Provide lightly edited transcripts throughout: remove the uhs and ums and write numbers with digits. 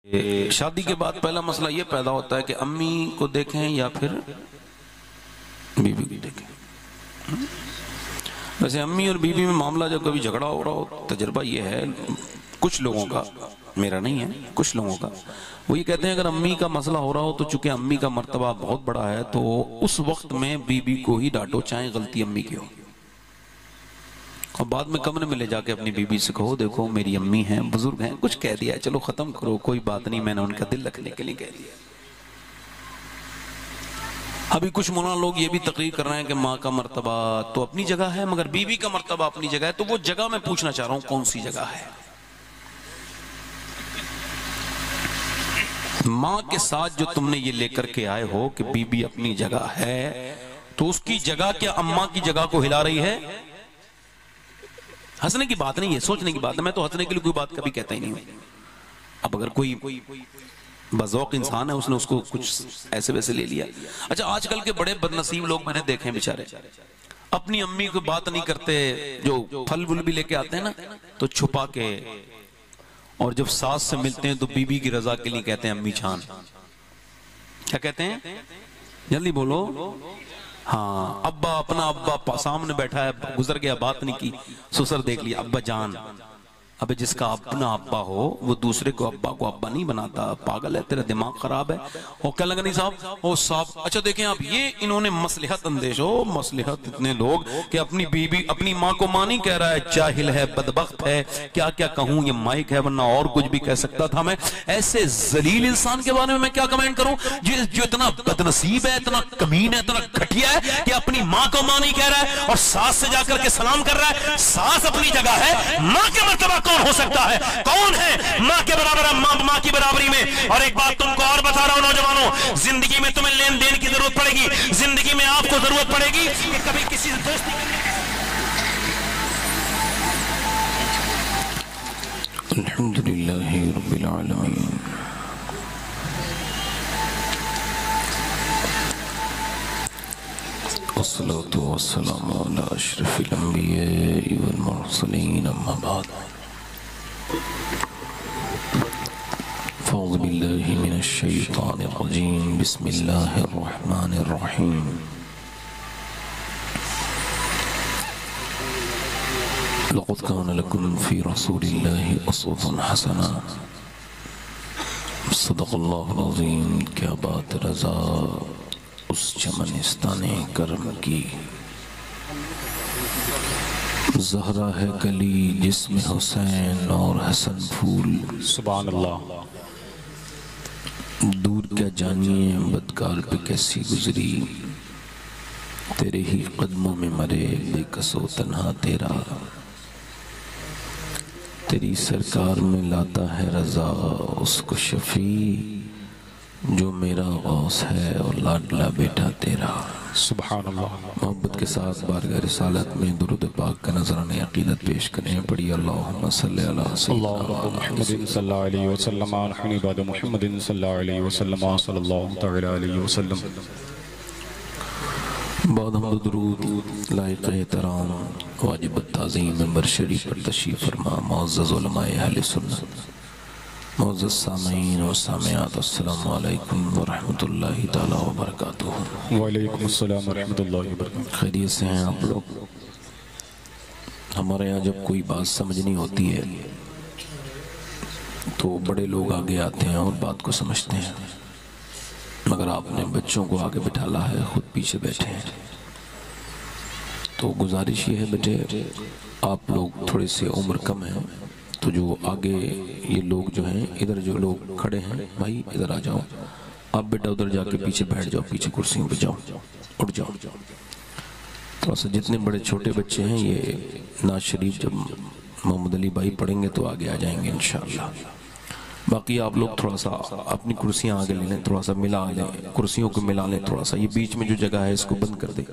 شادی کے بعد پہلا مسئلہ یہ پیدا ہوتا ہے کہ امی کو دیکھیں یا پھر بیوی کو دیکھیں۔ ویسے امی اور بیوی میں معاملہ جب کبھی جھگڑا ہو رہا ہو، تجربہ یہ ہے کچھ لوگوں کا، میرا نہیں ہے، کچھ لوگوں کا، وہ یہ کہتے ہیں اگر امی کا مسئلہ ہو رہا ہو تو چونکہ امی کا مرتبہ بہت بڑا ہے تو اس وقت میں بیوی کو ہی ڈانٹو، چاہے غلطی امی کی ہو، اور بعد میں کمرے میں لے جا کے اپنی بیوی سے کہو دیکھو میری امی ہیں، بزرگ ہیں، کچھ کہہ دیا، چلو ختم کرو، کوئی بات نہیں، میں نے ان کا دل رکھنے کے لیے کہہ دیا۔ ابھی کچھ مولانا لوگ یہ بھی تقریر کر رہے ہیں کہ ماں کا مرتبہ تو اپنی جگہ ہے مگر بیوی کا مرتبہ اپنی جگہ ہے، تو وہ جگہ میں پوچھنا چاہ رہا ہوں کون سی جگہ ہے؟ ماں کے ساتھ جو تم نے یہ لے کر کے آئے ہو کہ بیوی اپنی جگہ ہے، تو اس کی جگہ کیا اماں کی جگہ کو ہلا رہی ہے؟ ہنسنے کی بات نہیں ہے، سوچنے کی بات ہے، میں تو ہنسنے کے لیے کوئی بات کبھی کہتا ہی نہیں ہوں۔ اب اگر کوئی بذوق انسان ہے، اس نے اس کو کچھ ایسے ویسے لے لیا۔ اچھا آج کل کے بڑے بدنصیب لوگ میں نے دیکھے بیچارے اپنی امی کو بات نہیں کرتے، جو پھل ول بھی لے کے آتے ہیں نا تو چھپا کے، اور جب ساس سے ملتے ہیں تو بیوی کی رضا کے لیے کہتے ہیں امی جان، کیا کہتے ہیں؟ جلدی بولو۔ ہاں، ابا، اپنا ابا سامنے بیٹھا ہے، گزر گیا، بات نہیں کی، سسر دیکھ لیا، ابا جان۔ اب جس کا اپنا ابا ہو وہ دوسرے کو ابا نہیں بناتا، پاگل ہے، تیرا دماغ خراب ہے۔ اور کیا لگا نہیں صاحب، اچھا دیکھیں آپ، یہ انہوں نے مصلحت اندیش ہو، مصلحت اتنے لوگ کہ اپنی بیوی اپنی ماں کو ماں نہیں کہہ رہا ہے، جاہل ہے، بدبخت ہے، کیا کیا کہوں، یہ مائک ہے ورنہ اور کچھ بھی کہہ سکتا تھا میں۔ ایسے ذلیل انسان کے بارے میں کیا کمنٹ کروں جو اتنا بدنصیب ہے، اتنا کمین ہے، اتنا گھٹیا ہے کہ اپنی ماں کو ماں نہیں کہہ رہا ہے اور ساس سے جا کر کے سلام کر رہا ہے۔ ساس اپنی جگہ ہے، ماں کے مرتبہ کون ہو سکتا ہے؟ کون ہے ماں کے برابر؟ ماں کی برابری میں۔ اور ایک بات تم کو اور بتا رہا ہوں نوجوانوں، زندگی میں تمہیں لین دین کی ضرورت پڑے گی، زندگی میں آپ کو ضرورت پڑے گی کہ کبھی کسی سے دوستی الحمدللہ رب العالمین، والصلاة والسلام علی اشرف الانبیاء والمرسلین، اما بعد، فاعوذ باللہ من الشیطان الرجیم، بسم اللہ الرحمن الرحیم۔ لقد کان لکم فی رسول اللہ اسوۃ حسنہ، صدق اللہ العظیم۔ کیا بات رضا اس چمنستان کرم کی، زہرا ہے کلی جس میں حسین اور حسن پھول، سبحان اللہ۔ دور کیا جانیے بدکار پہ کیسی گزری، تیرے ہی قدموں میں مرے بے کس و تنہا تیرا، تیری سرکار میں لاتا ہے رضا اس کو شفیع، جو میرا غوث ہے اور لاڈلا بیٹا تیرا۔ سبحان اللہ۔ محبت کے ساتھ بارگاہ رسالت میں درود پاک کا نذرانہ عقیدت پیش کریں، پڑھی اللہم صلی علی سیدنا محمد صلی اللہ علیہ وسلم، نحن بعد محمد صلی اللہ علیہ وسلم، صلی اللہ تعالی علیہ وسلم۔ بعد حمد درود لائق احترام واجب التعظیم ممبر شریف پر تشریف فرما معزز علماء اہل سنت، معزز سامعین و سامعات، السلام علیکم ورحمۃ اللہ تعالی وبرکاتہ۔ وعلیکم السلام ورحمۃ اللہ وبرکاتہ۔ خیریت سے ہیں آپ لوگ؟ ہمارے یہاں جب کوئی بات سمجھنی ہوتی ہے تو بڑے لوگ آگے آتے ہیں اور بات کو سمجھتے ہیں، مگر آپ نے بچوں کو آگے بٹھالا ہے، خود پیچھے بیٹھے ہیں، تو گزارش یہ ہے بیٹے آپ لوگ تھوڑے سے عمر کم ہیں تو جو آگے یہ لوگ جو ہیں، ادھر جو لوگ کھڑے ہیں بھائی ادھر آ جاؤ، آپ بیٹا ادھر جا کے پیچھے بیٹھ جاؤ، پیچھے کرسیوں پہ جاؤ، اٹھ جاؤ۔ تو ایسا جتنے بڑے چھوٹے بچے ہیں یہ نعت شریف جب محمد علی بھائی پڑھیں گے تو آگے آ جائیں گے انشاءاللہ۔ باقی آپ لوگ تھوڑا سا اپنی کرسیاں آگے لے لیں، تھوڑا سا ملا لیں، کرسیوں کو ملا لیں، تھوڑا سا یہ بیچ میں جو جگہ ہے اس کو بند کر دیں،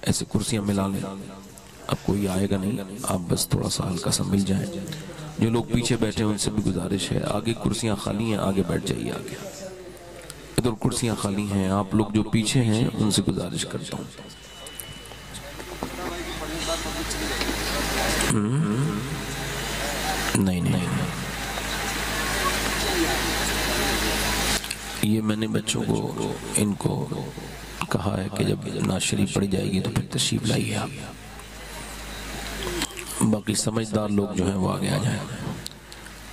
ایسے کرسیاں ملا لیں، اب کوئی آئے گا نہیں، آپ بس تھوڑا سا ہلکا سا مل جائیں۔ جو لوگ پیچھے بیٹھے ہیں ان سے بھی گزارش ہے، آگے کرسیاں خالی ہیں، آگے بیٹھ جائیے، آگے ادھر کرسیاں خالی ہیں، آپ لوگ جو پیچھے ہیں ان سے گزارش کرتا ہوں۔ نہیں یہ میں نے بچوں کو ان کو کہا ہے کہ جب نعت شریف پڑھی جائے گی تو پھر تشریف لائیے آپ، باقی سمجھدار لوگ جو ہیں وہ آگے آ جائیں۔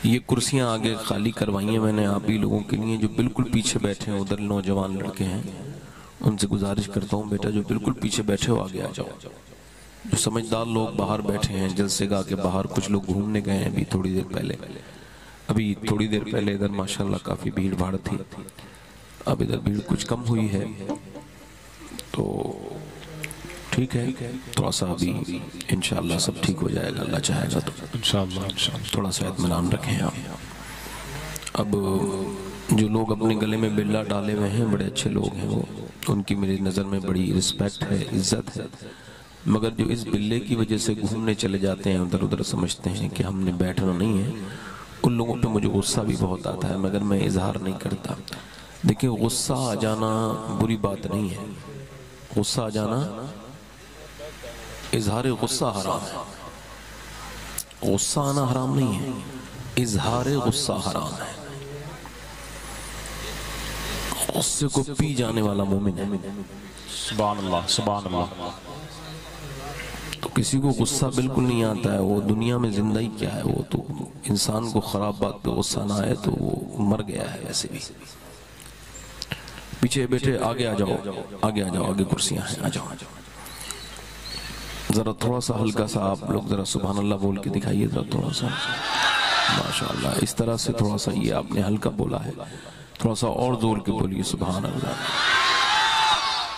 یہ کرسیاں آگے خالی کروائی ہیں میں نے آپ ہی لوگوں کے لیے جو بالکل پیچھے بیٹھے ہیں، ادھر نوجوان لڑکے ہیں، ان سے گزارش کرتا ہوں بیٹا جو بالکل پیچھے بیٹھے ہو آگے آ جاؤ۔ جو سمجھدار لوگ باہر بیٹھے ہیں جلسے گاہ کے باہر، کچھ لوگ گھومنے گئے ہیں ابھی تھوڑی دیر پہلے ادھر ماشاءاللہ کافی بھیڑ بھاڑ تھی، اب ادھر بھیڑ کچھ کم ہوئی ہے تو ٹھیک ہے، تھوڑا سا ابھی انشاءاللہ سب ٹھیک ہو جائے گا، اللہ چاہے گا تو انشاءاللہ تھوڑا سا اطمینان رکھیں آپ۔ اب جو لوگ اپنے گلے میں بلا ڈالے ہوئے ہیں بڑے اچھے لوگ ہیں، وہ ان کی میری نظر میں بڑی رسپیکٹ ہے، عزت ہے، مگر جو اس بلے کی وجہ سے گھومنے چلے جاتے ہیں ادھر ادھر، سمجھتے ہیں کہ ہم نے بیٹھنا نہیں ہے، ان لوگوں پہ مجھے غصہ بھی بہت آتا ہے، مگر میں اظہار نہیں کرتا۔ دیکھیں غصہ آ جانا بری بات نہیں ہے، غصہ آ جانا، اظہار غصہ حرام ہے، غصہ آنا حرام نہیں ہے، اظہار غصہ حرام ہے۔ غصے کو پی جانے والا مومن ہے۔ سبحان اللہ سبحان اللہ۔ تو کسی کو غصہ بالکل نہیں آتا ہے، وہ دنیا میں زندہ ہی کیا ہے، وہ تو انسان کو خراب بات پہ غصہ نہ آئے تو وہ مر گیا ہے ویسے بھی۔ پیچھے بیٹھے آگے آ جاؤ، آگے آ جاؤ، آگے کرسیاں ہیں، آ جاؤ ذرا تھوڑا سا ہلکا سا آپ لوگ ذرا سبحان اللہ بول کے دکھائیے ذرا تھوڑا سا، ماشاءاللہ اس طرح سے تھوڑا سا، یہ آپ نے ہلکا بولا ہے، تھوڑا سا اور زور کے بولیے سبحان اللہ۔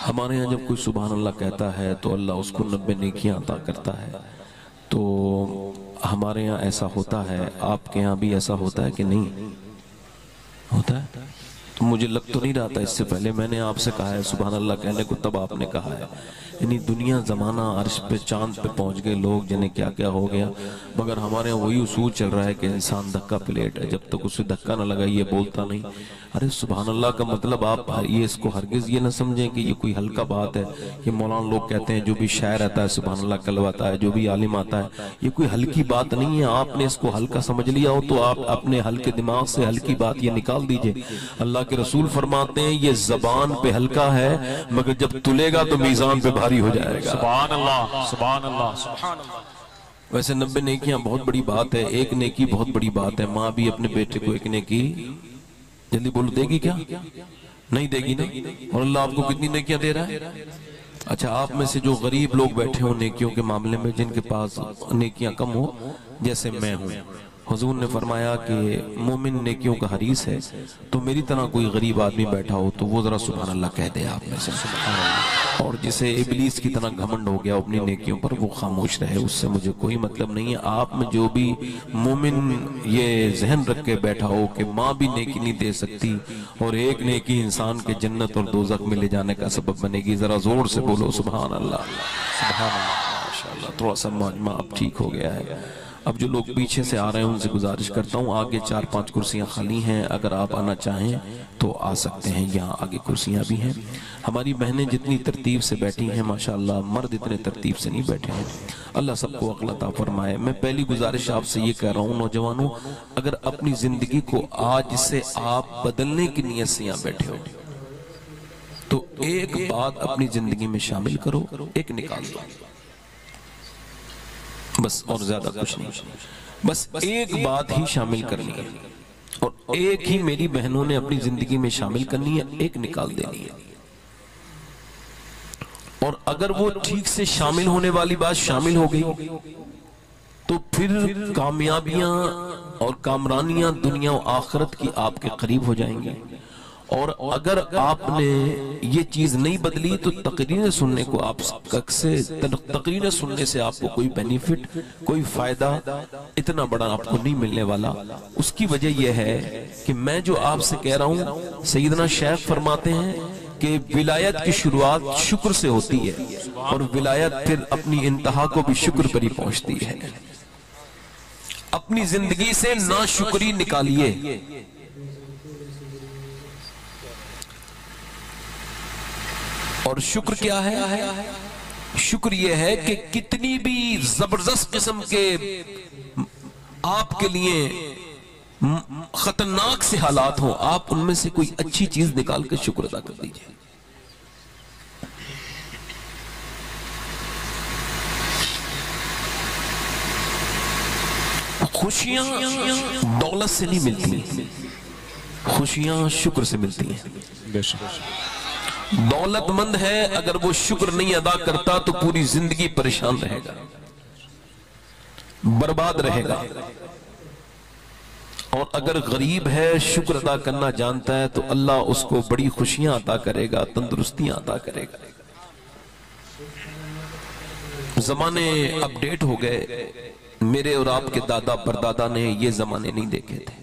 ہمارے یہاں جب کوئی سبحان اللہ کہتا ہے تو اللہ اس کو 90 نیکیاں عطا کرتا ہے، تو ہمارے یہاں ایسا ہوتا ہے، آپ کے یہاں بھی ایسا ہوتا ہے کہ نہیں ہوتا ہے؟ تو مجھے لگ تو نہیں رہا تھا اس سے پہلے میں نے آپ سے کہا ہے سبحان اللہ کہنے کو، تب آپ نے کہا ہے، یعنی دنیا زمانہ عرش پہ چاند پہ پہنچ گئے لوگ، جنہیں کیا کیا ہو گیا، مگر ہمارے یہاں وہی اصول چل رہا ہے کہ انسان دھکا پلیٹ ہے، جب تک اسے دھکا نہ لگا یہ بولتا نہیں۔ ارے سبحان اللہ کا مطلب آپ یہ اس کو ہرگز یہ نہ سمجھیں کہ یہ کوئی ہلکا بات ہے۔ یہ مولانا لوگ کہتے ہیں جو بھی شاعر آتا ہے سبحان اللہ کلواتا ہے، جو بھی عالم آتا ہے، یہ کوئی ہلکی بات نہیں ہے۔ آپ نے اس کو ہلکا سمجھ لیا ہو تو آپ اپنے ہلکے دماغ سے ہلکی بات یہ نکال دیجئے۔ اللہ کے رسول فرماتے ہیں یہ زبان پہ ہلکا ہے مگر جب تلے گا تو میزان پہ بھاری ہو جائے گا۔ سبحان اللہ سبحان اللہ سبحان اللہ۔ ویسے 90 نیکیاں بہت بڑی بات ہے، ایک نیکی بہت بڑی بات ہے۔ ماں بھی اپنے بیٹے کو ایک نیکی جلدی بولو دے گی کیا؟ نہیں دے گی نا؟ اور اللہ آپ کو کتنی نیکیاں دے رہا ہے؟ اچھا آپ میں سے جو غریب لوگ بیٹھے ہوں نیکیوں کے معاملے میں، جن کے پاس نیکیاں کم ہو، جیسے میں ہوں، حضور نے فرمایا کہ مومن نیکیوں کا حریص ہے، تو میری طرح کوئی غریب آدمی بیٹھا ہو تو وہ ذرا سبحان اللہ کہہ دے آپ میں سے، اور جسے ابلیس کی طرح گھمنڈ ہو گیا اپنی نیکیوں پر وہ خاموش رہے، اس سے مجھے کوئی مطلب نہیں ہے۔ آپ میں جو بھی مومن یہ ذہن رکھ کے بیٹھا ہو کہ ماں بھی نیکی نہیں دے سکتی اور ایک نیکی انسان کے جنت اور دوزخ میں لے جانے کا سبب بنے گی، ذرا زور سے بولو سبحان اللہ سبحان اللہ۔ ماشاءاللہ تھوڑا سا مجمع اب ٹھیک ہو گیا ہے۔ اب جو لوگ پیچھے سے آ رہے ہیں ان سے گزارش کرتا ہوں، آگے 4-5 کرسیاں خالی ہیں، اگر آپ آنا چاہیں تو آ سکتے ہیں، یہاں آگے کرسیاں بھی ہیں۔ ہماری بہنیں جتنی ترتیب سے بیٹھی ہیں ماشاءاللہ، مرد اتنے ترتیب سے نہیں بیٹھے ہیں۔ اللہ سب کو عقل عطا فرمائے۔ میں پہلی گزارش آپ سے یہ کہہ رہا ہوں نوجوانوں، اگر اپنی زندگی کو آج سے آپ بدلنے کی نیت سے یہاں بیٹھے ہو تو ایک بات اپنی زندگی میں شامل کرو، ایک نکال دو، بس اور زیادہ کچھ نہیں، بس ایک بات ہی شامل کرنی ہے، اور ایک ہی میری بہنوں نے اپنی زندگی میں شامل کرنی ہے، ایک نکال دینی ہے۔ اور اگر وہ ٹھیک سے شامل ہونے والی بات شامل ہو گئی تو پھر کامیابیاں اور کامرانیاں دنیا و آخرت کی آپ کے قریب ہو جائیں گی۔ اور اگر آپ نے یہ چیز نہیں بدلی تو تقریریں سننے کو آپ تقریریں سننے سے آپ کو کوئی بینیفٹ، کوئی فائدہ اتنا بڑا آپ کو نہیں ملنے والا۔ اس کی وجہ یہ ہے کہ میں جو آپ سے کہہ رہا ہوں، سیدنا شیخ فرماتے ہیں کہ ولایت کی شروعات شکر سے ہوتی ہے اور ولایت پھر اپنی انتہا کو بھی شکر پر ہی پہنچتی ہے۔ اپنی زندگی سے ناشکری نکالیے۔ اور شکر کیا ہے؟ شکر یہ ہے کہ کتنی بھی زبردست قسم کے آپ کے لیے خطرناک سے حالات ہوں، آپ ان میں سے کوئی اچھی چیز نکال کے شکر ادا کر دیجئے۔ خوشیاں دولت سے نہیں ملتی، خوشیاں شکر سے ملتی ہیں۔ بے شک دولت مند ہے، اگر وہ شکر نہیں ادا کرتا تو پوری زندگی پریشان رہے گا، برباد رہے گا۔ اور اگر غریب ہے، شکر ادا کرنا جانتا ہے، تو اللہ اس کو بڑی خوشیاں عطا کرے گا، تندرستیاں عطا کرے گا۔ زمانے اپڈیٹ ہو گئے، میرے اور آپ کے دادا پردادا نے یہ زمانے نہیں دیکھے تھے۔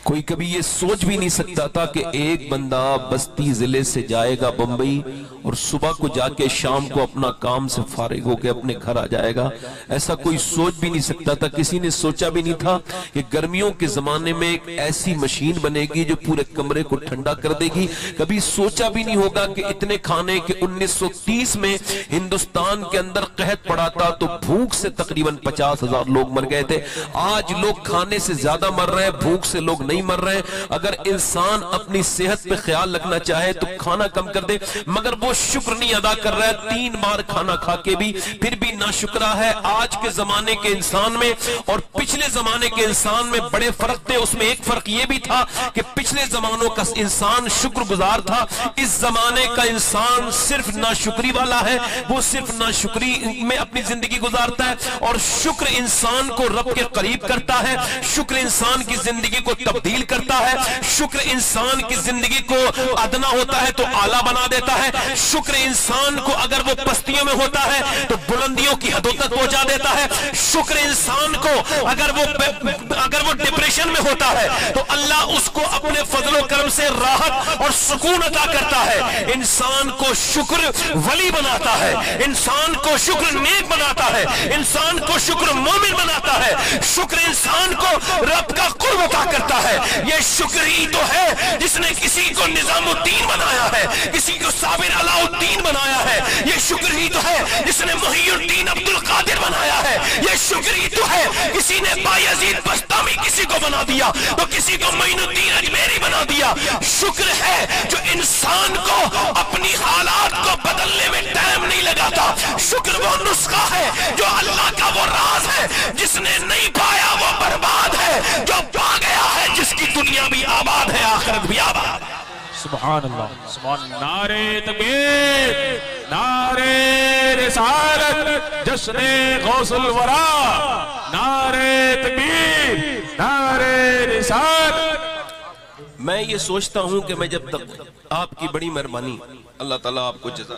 کوئی کبھی یہ سوچ بھی نہیں سکتا تھا کہ ایک بندہ بستی ضلع سے جائے گا بمبئی اور صبح کو جا کے شام کو اپنا کام سے فارغ ہو کے اپنے گھر آ جائے گا۔ ایسا کوئی سوچ بھی نہیں سکتا تھا، کسی نے سوچا بھی نہیں تھا کہ گرمیوں کے زمانے میں ایک ایسی مشین بنے گی جو پورے کمرے کو ٹھنڈا کر دے گی۔ کبھی سوچا بھی نہیں ہوگا کہ اتنے کھانے کہ 1930 میں ہندوستان کے اندر قحط پڑا تھا تو بھوک سے تقریباً 50,000 لوگ مر گئے تھے۔ آج لوگ کھانے سے زیادہ مر رہے ہیں، بھوک سے لوگ نہیں مر رہے ہیں۔ اگر انسان اپنی صحت پہ خیال رکھنا چاہے تو کھانا کم کر دے، مگر وہ شکر نہیں ادا کر رہا ہے۔ 3 بار کھانا کھا کے بھی پھر بھی ناشکرا ہے۔ آج کے زمانے کے انسان میں اور پچھلے زمانے کے انسان میں بڑے فرق تھے۔ اس میں ایک فرق یہ بھی تھا کہ پچھلے زمانوں کا انسان شکر گزار تھا، اس زمانے کا انسان صرف ناشکری والا ہے، وہ صرف ناشکری میں اپنی زندگی گزارتا ہے۔ اور شکر انسان کو رب کے قریب کرتا ہے، شکر انسان کی زندگی کو تبدیل کرتا ہے، شکر انسان کی زندگی کو ادنا ہوتا ہے تو اعلیٰ بنا دیتا ہے، شکر انسان کو اگر وہ پستیوں میں ہوتا ہے تو بلندیوں کی حدوں تک پہنچا دیتا ہے، شکر انسان کو اگر وہ ڈپریشن میں ہوتا ہے تو اللہ اس کو اپنے فضل و کرم سے راحت اور سکون عطا کرتا ہے۔ انسان کو شکر ولی بناتا ہے، انسان کو شکر نیک بناتا ہے، انسان کو شکر مومن بناتا ہے، شکر انسان کو رب کا قرب عطا کرتا ہے۔ یہ شکر ہی تو ہے جس نے کسی کو نظام الدین بنایا ہے، کسی کو صابر علاء الدین بنایا ہے۔ یہ شکر ہی تو ہے جس نے محی الدین عبد القادر بنایا ہے۔ یہ شکر ہی تو ہے کسی نے بایزید بستامی کسی کو بنا دیا تو کسی کو معین الدین اجمیری بنا دیا۔ شکر ہے جو انسان کو اپنی حالات کو بدلنے میں ٹائم نہیں لگاتا۔ شکر وہ نسخہ ہے جو اللہ کا وہ راز ہے، جس نے نہیں پایا وہ برباد ہے، جو پا گیا ہے جس کی دنیا بھی آباد ہے آخرت بھی آباد ہے۔ سبحان اللہ، سبحان نعرہ تکبیر، نعرہ رسالت، جشن غوث الورا، نعرہ تکبیر، نعرہ رسالت۔ میں یہ سوچتا ہوں کہ میں جب تک آپ کی بڑی مہربانی، اللہ تعالیٰ آپ کو جزا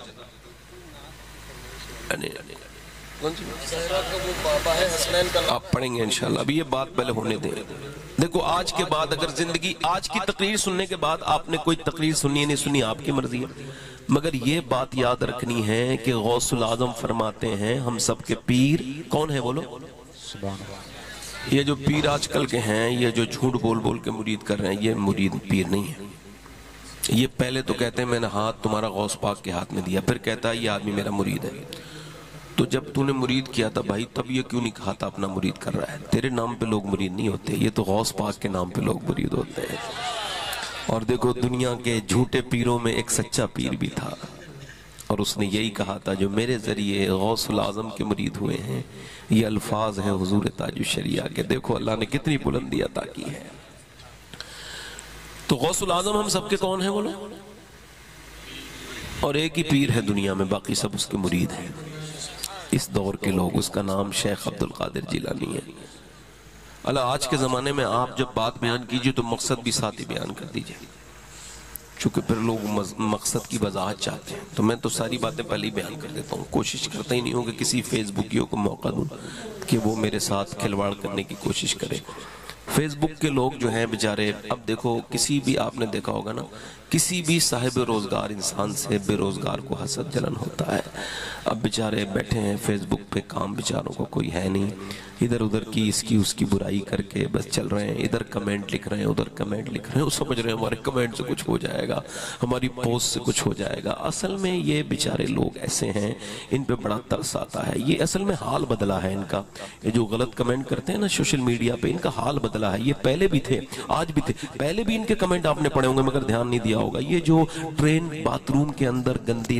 آپ پڑھیں گے انشاءاللہ، ابھی یہ بات پہلے ہونے دیں۔ دیکھو آج کے بعد اگر زندگی، آج کی تقریر سننے کے بعد آپ نے کوئی تقریر سنی نہیں سنی آپ کی مرضی ہے، مگر یہ بات یاد رکھنی ہے کہ غوث العظم فرماتے ہیں ہم سب کے پیر کون ہیں بولو؟ سبحان اللہ۔ یہ جو پیر آج کل کے ہیں، یہ جو جھوٹ بول بول کے مرید کر رہے ہیں، یہ مرید پیر نہیں ہے۔ یہ پہلے تو کہتے ہیں میں نے ہاتھ تمہارا غوث پاک کے ہاتھ میں دیا، پھر کہتا ہے یہ آدمی میرا مرید ہے۔ تو جب تو نے مرید کیا تھا بھائی، تب یہ کیوں نہیں کہا تھا اپنا مرید کر رہا ہے؟ تیرے نام پہ لوگ مرید نہیں ہوتے، یہ تو غوث پاک کے نام پہ لوگ مرید ہوتے ہیں۔ اور دیکھو دنیا کے جھوٹے پیروں میں ایک سچا پیر بھی تھا، اور اس نے یہی کہا تھا جو میرے ذریعے غوث العظم کے مرید ہوئے ہیں، یہ الفاظ ہیں حضور تاج الشریعہ کے۔ دیکھو اللہ نے کتنی بلندی عطا کی ہے۔ تو غوث العظم ہم سب کے کون ہیں بولو؟ اور ایک ہی پیر ہے دنیا میں، باقی سب اس کے مرید ہیں اس دور کے لوگ۔ اس کا نام شیخ عبد القادر جیلانی ہے۔ اللہ آج کے زمانے میں آپ جب بات بیان کیجئے تو مقصد بھی ساتھ ہی بیان کر دیجئے، چونکہ پھر لوگ مقصد کی وضاحت چاہتے ہیں، تو میں تو ساری باتیں پہلے ہی بیان کر دیتا ہوں۔ کوشش کرتا ہی نہیں ہوں کہ کسی فیس بکیوں کو موقع دوں کہ وہ میرے ساتھ کھلواڑ کرنے کی کوشش کرے۔ فیس بک کے لوگ جو ہیں بیچارے، اب دیکھو کسی بھی، آپ نے دیکھا ہوگا نا، کسی بھی صاحب روزگار انسان سے بے روزگار کو حسد جلن ہوتا ہے۔ اب بیچارے بیٹھے ہیں فیس بک پہ، کام بیچاروں کو کوئی ہے نہیں، ادھر ادھر کی اس کی اس کی برائی کر کے بس چل رہے ہیں، ادھر کمنٹ لکھ رہے ہیں ادھر کمنٹ لکھ رہے ہیں، وہ سمجھ رہے ہیں ہمارے کمنٹ سے کچھ ہو جائے گا، ہماری پوسٹ سے کچھ ہو جائے گا۔ اصل میں یہ بیچارے لوگ ایسے ہیں، ان پہ بڑا ترس آتا ہے۔ یہ اصل میں حال بدلا ہے ان کا، یہ جو غلط کمنٹ کرتے ہیں نا سوشل میڈیا پہ، ان کا حال بدلا ہے۔ یہ پہلے بھی تھے، آج بھی تھے، پہلے بھی ان کے کمنٹ آپ نے پڑھے ہوں گے مگر دھیان نہیں دیا ہوگا۔ یہ جو ٹرین باتھ روم کے اندر گندی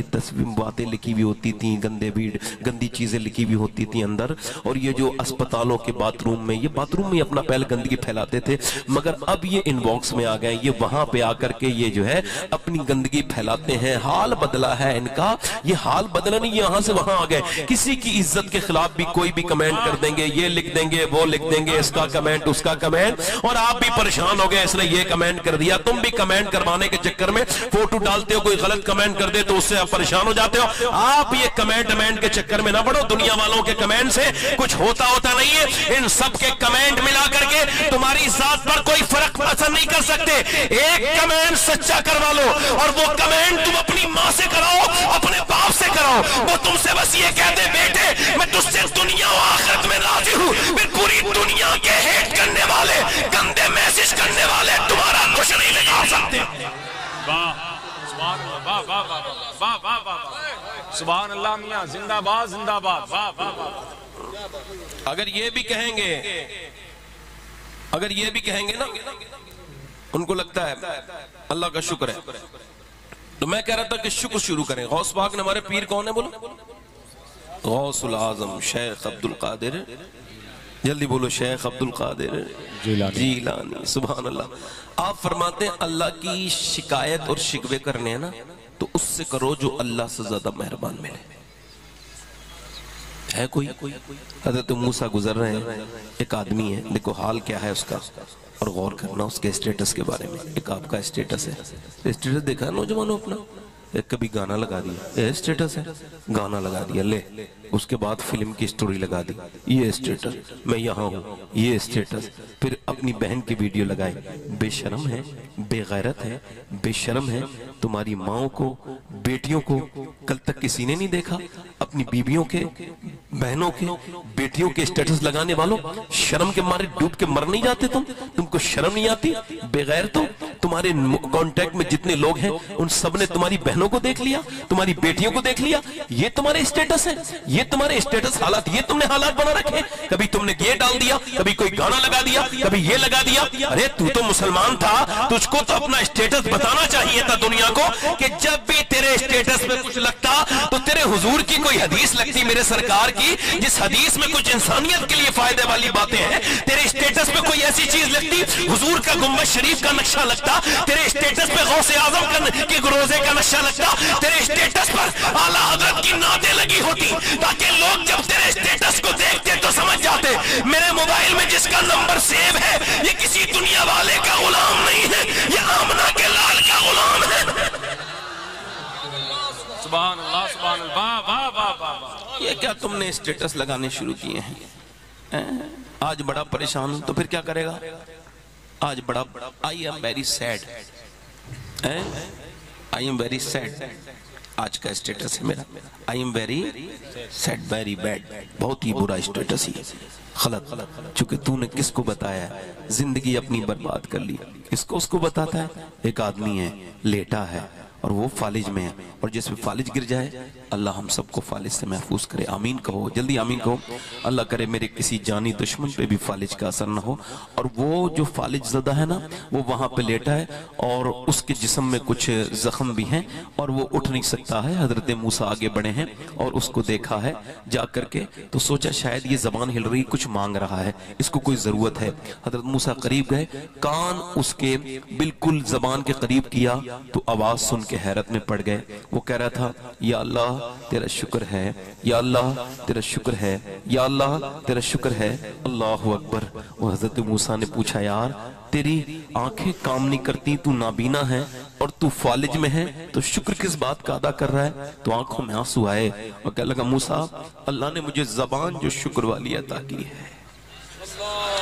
باتیں لکھی ہوئی ہوتی تھیں، گندی چیزیں لکھی ہوئی ہوتی تھیں اندر، اور یہ جو اسپتالوں کے باتھ روم میں، یہ باتھ روم میں اپنا پہلے گندگی پھیلاتے تھے، مگر اب یہ ان باکس میں آ گئے، یہ وہاں پہ آ کر کے یہ جو ہے اپنی گندگی پھیلاتے ہیں۔ حال بدلا ہے ان کا، یہ حال بدلا نہیں، یہاں سے وہاں آ گئے۔ کسی کی عزت کے خلاف بھی کوئی بھی کمنٹ کر دیں گے، یہ لکھ دیں گے، وہ لکھ دیں گے، اس کا کمنٹ اس کا کمنٹ، اور آپ بھی پریشان ہو گئے اس نے یہ کمنٹ کر دیا۔ تم بھی کمنٹ کروانے کے چکر میں فوٹو ڈالتے ہو، کوئی غلط کمنٹ کر دے تو اس سے آپ پریشان ہو جاتے ہو۔ آپ یہ کمنٹ کے چکر میں نہ پڑو، دنیا والوں کے کمنٹ سے کچھ ہوتا نہیں ہے۔ ان سب کے کمنٹ ملا کر کے تمہاری ذات پر کوئی فرق اثر نہیں کر سکتے۔ ایک کمنٹ سچا کروا لو، اور وہ کمنٹ تم اپنی ماں سے کراؤ، اپنے باپ سے کراؤ، وہ تم سے بس یہ کہتے بیٹے میں تجھ سے دنیا و آخرت میں راضی ہوں، پھر پوری دنیا کے ہیٹ کرنے والے، گندے میسج کرنے والے تمہارا کچھ نہیں لگا سکتے۔ سبحان اللہ میاں، زندہ باد زندہ باد۔ اگر یہ بھی کہیں گے نا، ان کو لگتا ہے اللہ کا شکر ہے، تو میں کہہ رہا تھا کہ شکر شروع کریں۔ غوث پاک نے ہمارے پیر کون ہے بولو؟ غوث العظم شیخ عبد القادر، جلدی بولو، شیخ عبد القادر جیلانی، سبحان اللہ۔ آپ فرماتے ہیں اللہ کی شکایت اور شکوے کرنے ہیں نا تو اس سے کرو جو اللہ سے زیادہ مہربان ملے۔ ہے کوئی؟ حضرت موسیٰ گزر رہے ہیں، ایک آدمی ہے، دیکھو حال کیا ہے اس کا، اور غور کرنا اس کے اسٹیٹس کے بارے میں۔ ایک آپ کا اسٹیٹس ہے، اسٹیٹس دیکھا ہے نوجوانوں اپنا، ایک کبھی گانا لگا دیا، یہ اسٹیٹس ہے، گانا لگا دیا، لے اس کے بعد فلم کی سٹوری لگا دی، یہ اسٹیٹس، میں یہاں ہوں، یہ اسٹیٹس، پھر اپنی بہن کی ویڈیو لگائی۔ بے شرم ہے، بے غیرت ہے، بے شرم ہے۔ تمہاری ماں کو، بیٹیوں کو کل تک کسی نے نہیں دیکھا؟ اپنی بیویوں کے، بہنوں کے، بیٹیوں کے اسٹیٹس لگانے والوں، شرم کے مارے ڈوب کے مر نہیں جاتے تم کو شرم نہیں آتی؟ بے غیرتوں، تمہارے کانٹیکٹ میں جتنے لوگ ہیں ان سب نے تمہاری بہنوں کو دیکھ لیا، تمہاری بیٹیوں کو دیکھ لیا، یہ تمہارے اسٹیٹس ہے، یہ تمہارے اسٹیٹس حالات، یہ تم نے حالات بنا رکھے۔ کبھی تم نے یہ ڈال دیا، کبھی کوئی گانا لگا دیا، کبھی یہ لگا دیا۔ ارے تو مسلمان تھا، تجھ کو تو اپنا اسٹیٹس بتانا چاہیے تھا دنیا کو، کہ جب بھی تیرے اسٹیٹس میں کچھ لگتا تو تیرے حضور کی کوئی حدیث لگتی، میرے سرکار کی، جس حدیث میں کچھ انسانیت کے لیے فائدے والی باتیں ہیں، تیرے اسٹیٹس میں کوئی ایسی چیز لگتی، حضور کا گنبد شریف کا نقشہ لگتا، تیرے اسٹیٹس پہ غوث اعظم کے روضے کا نقشہ لگتا، تیرے اسٹیٹس پر اعلیٰ حضرت کی نعتیں لگی ہوتی، تاکہ لوگ جب تیرے اسٹیٹس کو دیکھتے تو سمجھ جاتے میرے موبائل میں جس کا نمبر سیو ہے یہ کسی دنیا والے کا غلام نہیں ہے، یہ آمنہ کے لال کا غلام ہے۔ سبحان اللہ، سبحان اللہ، واہ واہ واہ واہ۔ یہ کیا تم نے اسٹیٹس لگانے شروع کیے ہیں؟ آج بڑا پریشان ہوں، تو پھر کیا کرے گا؟ آج بڑا I am very sad، I am very sad، آج کا اسٹیٹس ہے میرا، I am very sad، very bad، بہت ہی برا اسٹیٹس ہی، غلط، چونکہ تو نے کس کو بتایا ہے؟ زندگی اپنی برباد کر لی، اس کو بتاتا ہے؟ ایک آدمی ہے، لیٹا ہے، اور وہ فالج میں ہے، اور جس میں فالج گر جائے اللہ ہم سب کو فالج سے محفوظ کرے۔ آمین کہو، جلدی آمین کہو۔ اللہ کرے میرے کسی جانی دشمن پہ بھی فالج کا اثر نہ ہو، اور وہ جو فالج زدہ ہے نا وہ وہاں پہ لیٹا ہے، اور اس کے جسم میں کچھ زخم بھی ہیں، اور وہ اٹھ نہیں سکتا ہے۔ حضرت موسیٰ آگے بڑھے ہیں اور اس کو دیکھا ہے جا کر کے، تو سوچا شاید یہ زبان ہل رہی، کچھ مانگ رہا ہے، اس کو کوئی ضرورت ہے۔ حضرت موسیٰ قریب گئے، کان اس کے بالکل زبان کے قریب کیا تو آواز سن کے حیرت میں پڑ گئے۔ وہ کہہ رہا تھا یا اللہ تیرا شکر ہے، یا اللہ تیرا شکر ہے، یا اللہ تیرا شکر ہے، اللہ اکبر۔ وہ حضرت موسیٰ نے پوچھا یار تیری آنکھیں کام نہیں کرتی، تو نابینا ہے اور تو فالج میں ہے، تو شکر کس بات کا ادا کر رہا ہے؟ تو آنکھوں میں آنسو آئے اور کہنے لگا موسیٰ اللہ نے مجھے زبان جو شکر والی عطا کی ہے۔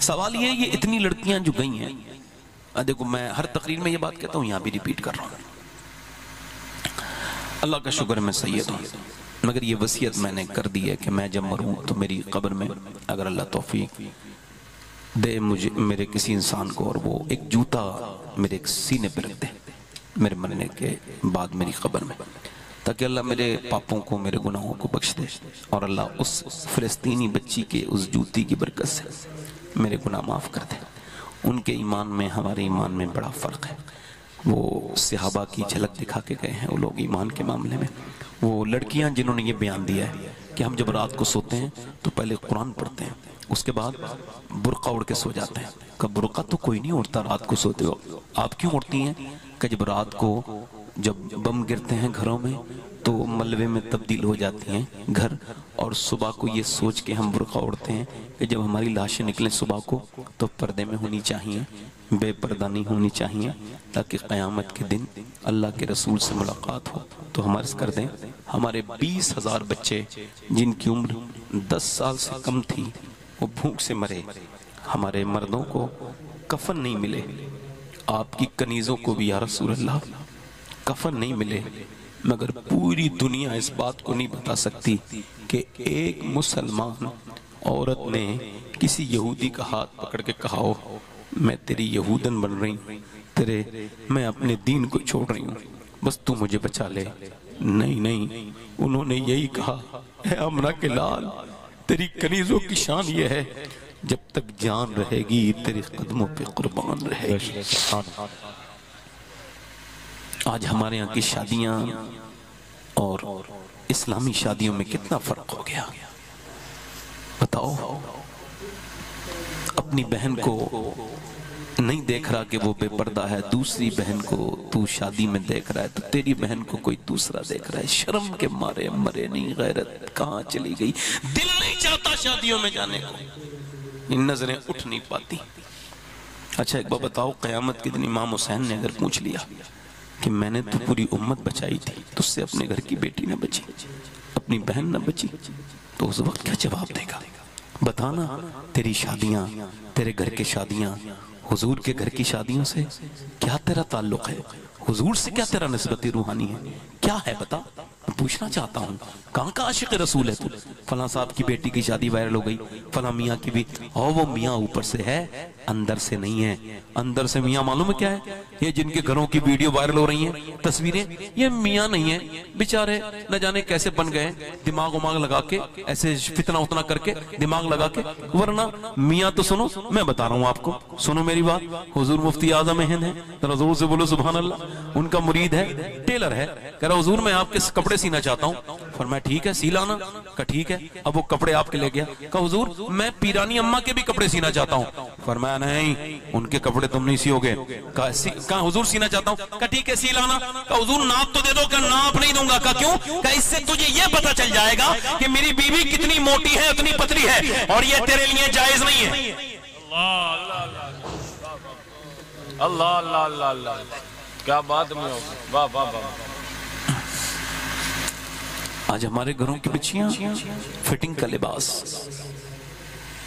سوال یہ اتنی لڑکیاں جو گئی ہیں، دیکھو میں ہر تقریر میں یہ بات کہتا ہوں، یہاں بھی ریپیٹ کر رہا ہوں، اللہ کا شکر ہے میں سید ہوں، مگر یہ وصیت میں نے کر دی ہے کہ میں جب مروں تو میری قبر میں اگر اللہ توفیق دے مجھے میرے کسی انسان کو، اور وہ ایک جوتا میرے ایک سینے پہ رکھ دے میرے مرنے کے بعد میری قبر میں، تاکہ اللہ میرے پاپوں کو، میرے گناہوں کو بخش دے، اور اللہ اس فلسطینی بچی کے اس جوتی کی برکت سے میرے گناہ معاف کر دے۔ ان کے ایمان میں ہمارے ایمان میں بڑا فرق ہے، وہ صحابہ کی جھلک دکھا کے گئے ہیں وہ لوگ ایمان کے معاملے میں۔ وہ لڑکیاں جنہوں نے یہ بیان دیا ہے کہ ہم جب رات کو سوتے ہیں تو پہلے قرآن پڑھتے ہیں، اس کے بعد برقع اڑ کے سو جاتے ہیں۔ کہ برقع تو کوئی نہیں اڑتا رات کو سوتے ہو، آپ کیوں اڑتی ہیں؟ کہ جب رات کو جب بم گرتے ہیں گھروں میں تو ملبے میں تبدیل ہو جاتی ہیں گھر، اور صبح کو یہ سوچ کے ہم برقع اڑتے ہیں کہ جب ہماری لاشیں نکلیں صبح کو تو پردے میں ہونی چاہیے، بے پردہ نہیں ہونی چاہیے، تاکہ قیامت کے دن اللہ کے رسول سے ملاقات ہو۔ تو ہم عرض کر دیں ہمارے 20,000 بچے جن کی عمر 10 سال سے کم تھی وہ بھوک سے مرے، ہمارے مردوں کو کفن نہیں ملے، آپ کی کنیزوں کو بھی یا رسول اللہ کفن نہیں ملے، مگر پوری دنیا اس بات کو نہیں بتا سکتی کہ ایک مسلمان عورت نے کسی یہودی کا ہاتھ پکڑ کے کہا ہو میں تیری یہودن بن رہی ہوں، میں اپنے دین کو چھوڑ رہی ہوں، بس تو مجھے بچا لے۔ نہیں، انہوں نے یہی کہا اے امرہ کے لال، تیری کنیزوں کی شان یہ ہے جب تک جان رہے گی تیرے قدموں پہ قربان رہے گی۔ آج ہمارے یہاں کی شادیاں اور اسلامی شادیوں میں کتنا فرق ہو گیا، بتاؤ۔ اپنی بہن کو نہیں دیکھ رہا کہ وہ بے پردہ ہے، دوسری بہن کو تو شادی میں دیکھ رہا ہے تو تیری بہن کو کوئی دوسرا دیکھ رہا ہے، شرم کے مارے مرے نہیں، غیرت کہاں چلی گئی، دل نہیں چاہتا شادیوں میں جانے کو، ان نظریں اٹھ نہیں پاتی۔ اچھا ایک بات بتاؤ، قیامت کے دن امام حسین نے اگر پوچھ لیا کہ میں نے تو پوری امت بچائی تھی، تو اس سے اپنے گھر کی بیٹی نہ بچی، اپنی بہن نہ بچی، تو اس وقت کیا جواب دے گا؟ بتانا تیری شادیاں، تیرے گھر کے شادیاں حضور کے گھر کی شادیوں سے کیا تیرا تعلق ہے؟ حضور سے کیا تیرا نسبت روحانی ہے؟ کیا ہے بتا؟ میں پوچھنا چاہتا ہوں کہاں کا عاشق رسول ہے تو؟ فلاں صاحب کی بیٹی کی شادی وائرل ہو گئی، فلاں میاں کی بھی، اور وہ میاں اوپر سے ہے اندر سے نہیں ہے۔ اندر سے میاں معلوم ہے کیا ہے؟ یہ جن کے گھروں کی ویڈیو وائرل ہو رہی ہیں تصویریں، یہ میاں نہیں ہیں بیچارے، نہ جانے کیسے بن گئے، دماغ وماغ لگا کے ایسے فتنہ اتنا کر کے دماغ لگا کے، ورنہ میاں تو سنو میں بتا رہا ہوں آپ کو، سنو میری بات، حضور مفتی اعظم ہند ہے، حضور سے بولو سبحان اللہ، ان کا مرید ہے، ٹیلر ہے، کہہ رہا حضور میں آپ کے کپڑے سینا چاہتا ہوں، فرمایا ٹھیک ہے سی لانا، کہا ٹھیک ہے، اب وہ کپڑے آپ کے لے گیا، کہا حضور میں پیرانی اماں کے بھی کپڑے سینا چاہتا ہوں، فرمایا نہیں ان کے کپڑے تم نہیں سیو گے، کہا حضور سینا چاہتا ہوں، کہا ٹھیک ہے سی لانا، کہا حضور ناپ تو دے دو، کہا ناپ نہیں دوں گا، کہا کیوں؟ کہا اس سے تجھے یہ پتا چل جائے گا کہ میری بیوی کتنی موٹی ہے اتنی پتلی ہے، اور یہ تیرے لیے جائز نہیں ہے۔ اللہ کیا بات میں ہوگی، واہ واہ واہ۔ آج ہمارے گھروں کی بچیاں فٹنگ کا لباس،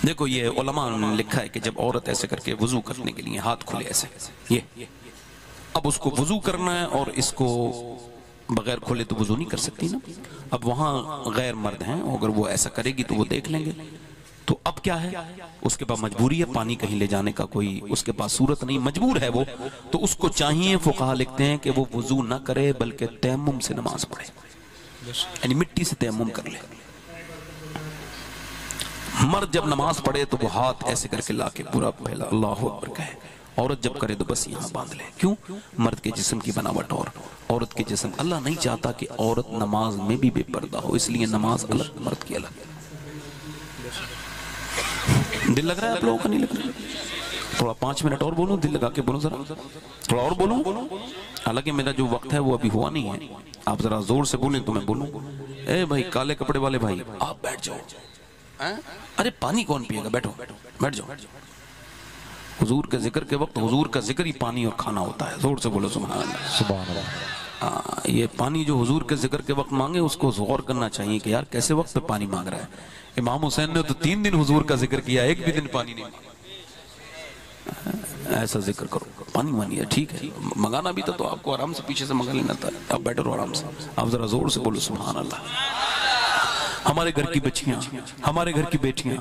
دیکھو یہ علماء نے لکھا ہے کہ جب عورت ایسے کر کے وضو کرنے کے لیے ہاتھ کھلے ایسے، یہ اب اس کو وضو کرنا ہے اور اس کو بغیر کھلے تو وضو نہیں کر سکتی نا، اب وہاں غیر مرد ہیں، اگر وہ ایسا کرے گی تو وہ دیکھ لیں گے، تو اب کیا ہے، اس کے پاس مجبوری ہے، پانی کہیں لے جانے کا کوئی اس کے پاس صورت نہیں، مجبور ہے وہ، تو اس کو چاہیے، فقہا لکھتے ہیں کہ وہ وضو نہ کرے بلکہ تیمم سے نماز پڑھے، یعنی مٹی سے تیمم کر لے۔ مرد جب نماز پڑھے تو وہ ہاتھ ایسے کر کے لا کے پورا پہلا اللہ اکبر کہے، عورت جب کرے تو بس یہاں باندھ لے، کیوں؟ مرد کے جسم کی بناوٹ اور عورت کے جسم، اللہ نہیں چاہتا کہ عورت نماز میں بھی بے پردہ ہو، اس لیے نماز الگ مرد کی الگ۔ دل لگ رہا ہے آپ لوگوں کا؟ نہیں لگ رہا؟ تھوڑا 5 منٹ اور بولوں، دل لگا کے بولوں، ذرا تھوڑا اور بولوں، حالانکہ میرا جو وقت ہے وہ ابھی ہوا نہیں ہے، آپ ذرا زور سے بولیں تو میں بولوں۔ اے بھائی کالے کپڑے والے بھائی آپ بیٹھ جاؤ، ارے پانی کون پیے گا، بیٹھو بیٹھ جاؤ، حضور کے ذکر کے وقت حضور کا ذکر ہی پانی اور کھانا ہوتا ہے، زور سے بولو سبحان اللہ، سبحان اللہ۔ یہ پانی جو حضور کے ذکر کے وقت مانگے اس کو غور کرنا چاہیے کہ یار کیسے وقت پہ پانی مانگ رہا ہے۔ امام حسین نے تو 3 دن حضور کا ذکر کیا، ایک بھی دن پانی نہیں مانگا، ایسا ذکر کرو، پانی وانی ہے ٹھیک ہے، منگانا بھی تھا تو آپ کو آرام سے پیچھے سے منگا لینا تھا، آپ بیٹھے رہو آرام سے، آپ ذرا زور سے بولو سبحان اللہ۔ ہمارے گھر کی بچیاں، ہمارے گھر کی بیٹیاں،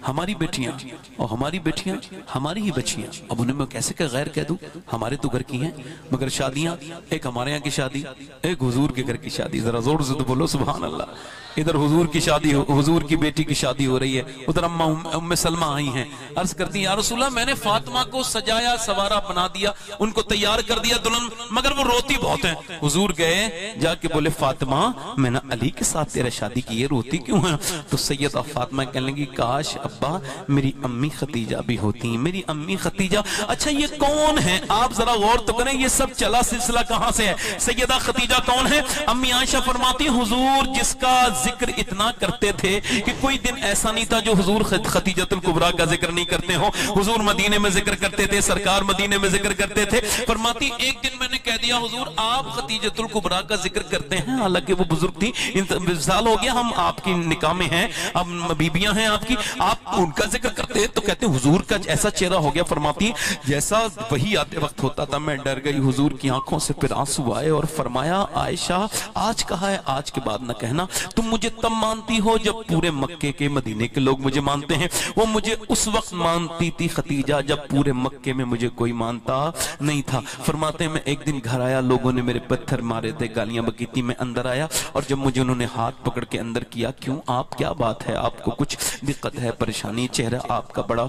ہماری بیٹیاں اور ہماری بیٹیاں ہماری ہی بچیاں، اب انہیں میں کیسے کہ غیر کہہ دوں، ہمارے تو گھر کی ہیں، مگر شادیاں ایک ہمارے یہاں کی شادی، ایک حضور کے گھر کی شادی، ذرا زور سے تو بولو سبحان اللہ۔ ادھر حضور کی شادی، حضور کی بیٹی کی شادی ہو رہی ہے، ادھر ام سلمہ آئی ہیں، عرض کرتی ہیں یا رسول اللہ میں نے فاطمہ کو سجایا سوارا بنا دیا، ان کو تیار کر دیا دلہن، مگر وہ روتی بہت ہیں۔ حضور گئے جا کے بولے فاطمہ میں نے علی کے ساتھ تیرا شادی کی ہے، روتی کیوں ہے؟ تو سیدہ فاطمہ کہنے لگی کاش ابا میری امی خدیجہ بھی ہوتی، میری امی خدیجہ۔ اچھا یہ کون ہے؟ آپ ذرا غور تو کریں، یہ سب چلا سلسلہ کہاں سے ہے؟ سیدہ خدیجہ کون ہے؟ امی عائشہ فرماتی حضور جس کا ذکر اتنا کرتے تھے کہ کوئی دن ایسا نہیں تھا جو حضور خدیجۃ الکبریٰ کا ذکر نہیں کرتے ہو، حضور مدینے میں ذکر کرتے تھے، سرکار مدینے میں ذکر کرتے تھے۔ فرماتی ایک دن میں نے کہہ دیا حضور آپ خدیجۃ الکبریٰ کا ذکر کرتے ہیں، حالانکہ وہ بزرگ تھی، انتقال ہو گیا، ہم آپ کی نکاح میں ہیں، اب بیبیاں ہیں آپ کی، آپ ان کا ذکر کرتے ہیں، تو کہتے ہیں حضور کا ایسا چہرہ ہو گیا۔ فرماتی جیسا وہی آتے وقت ہوتا تھا میں ڈر گئی، حضور کی آنکھوں سے پھر آنسو آئے اور فرمایا عائشہ آج کہا ہے آج کے بعد نہ کہنا، تم مجھے تب مانتی ہو جب پورے مکے کے مدینے کے لوگ مجھے مانتے ہیں، وہ مجھے اس وقت مانتی تھی خدیجہ جب پورے مکے میں مجھے کوئی مانتا نہیں تھا۔ فرماتے ہیں میں ایک دن گھر آیا، لوگوں نے میرے پتھر مارے تھے، گالیاں بکی تھی، میں اندر آیا اور جب مجھے انہوں نے ہاتھ پکڑ کے اندر کیا، کیوں آپ کیا بات ہے، آپ کو کچھ دقت ہے، پریشانی، چہرہ آپ کا بڑا،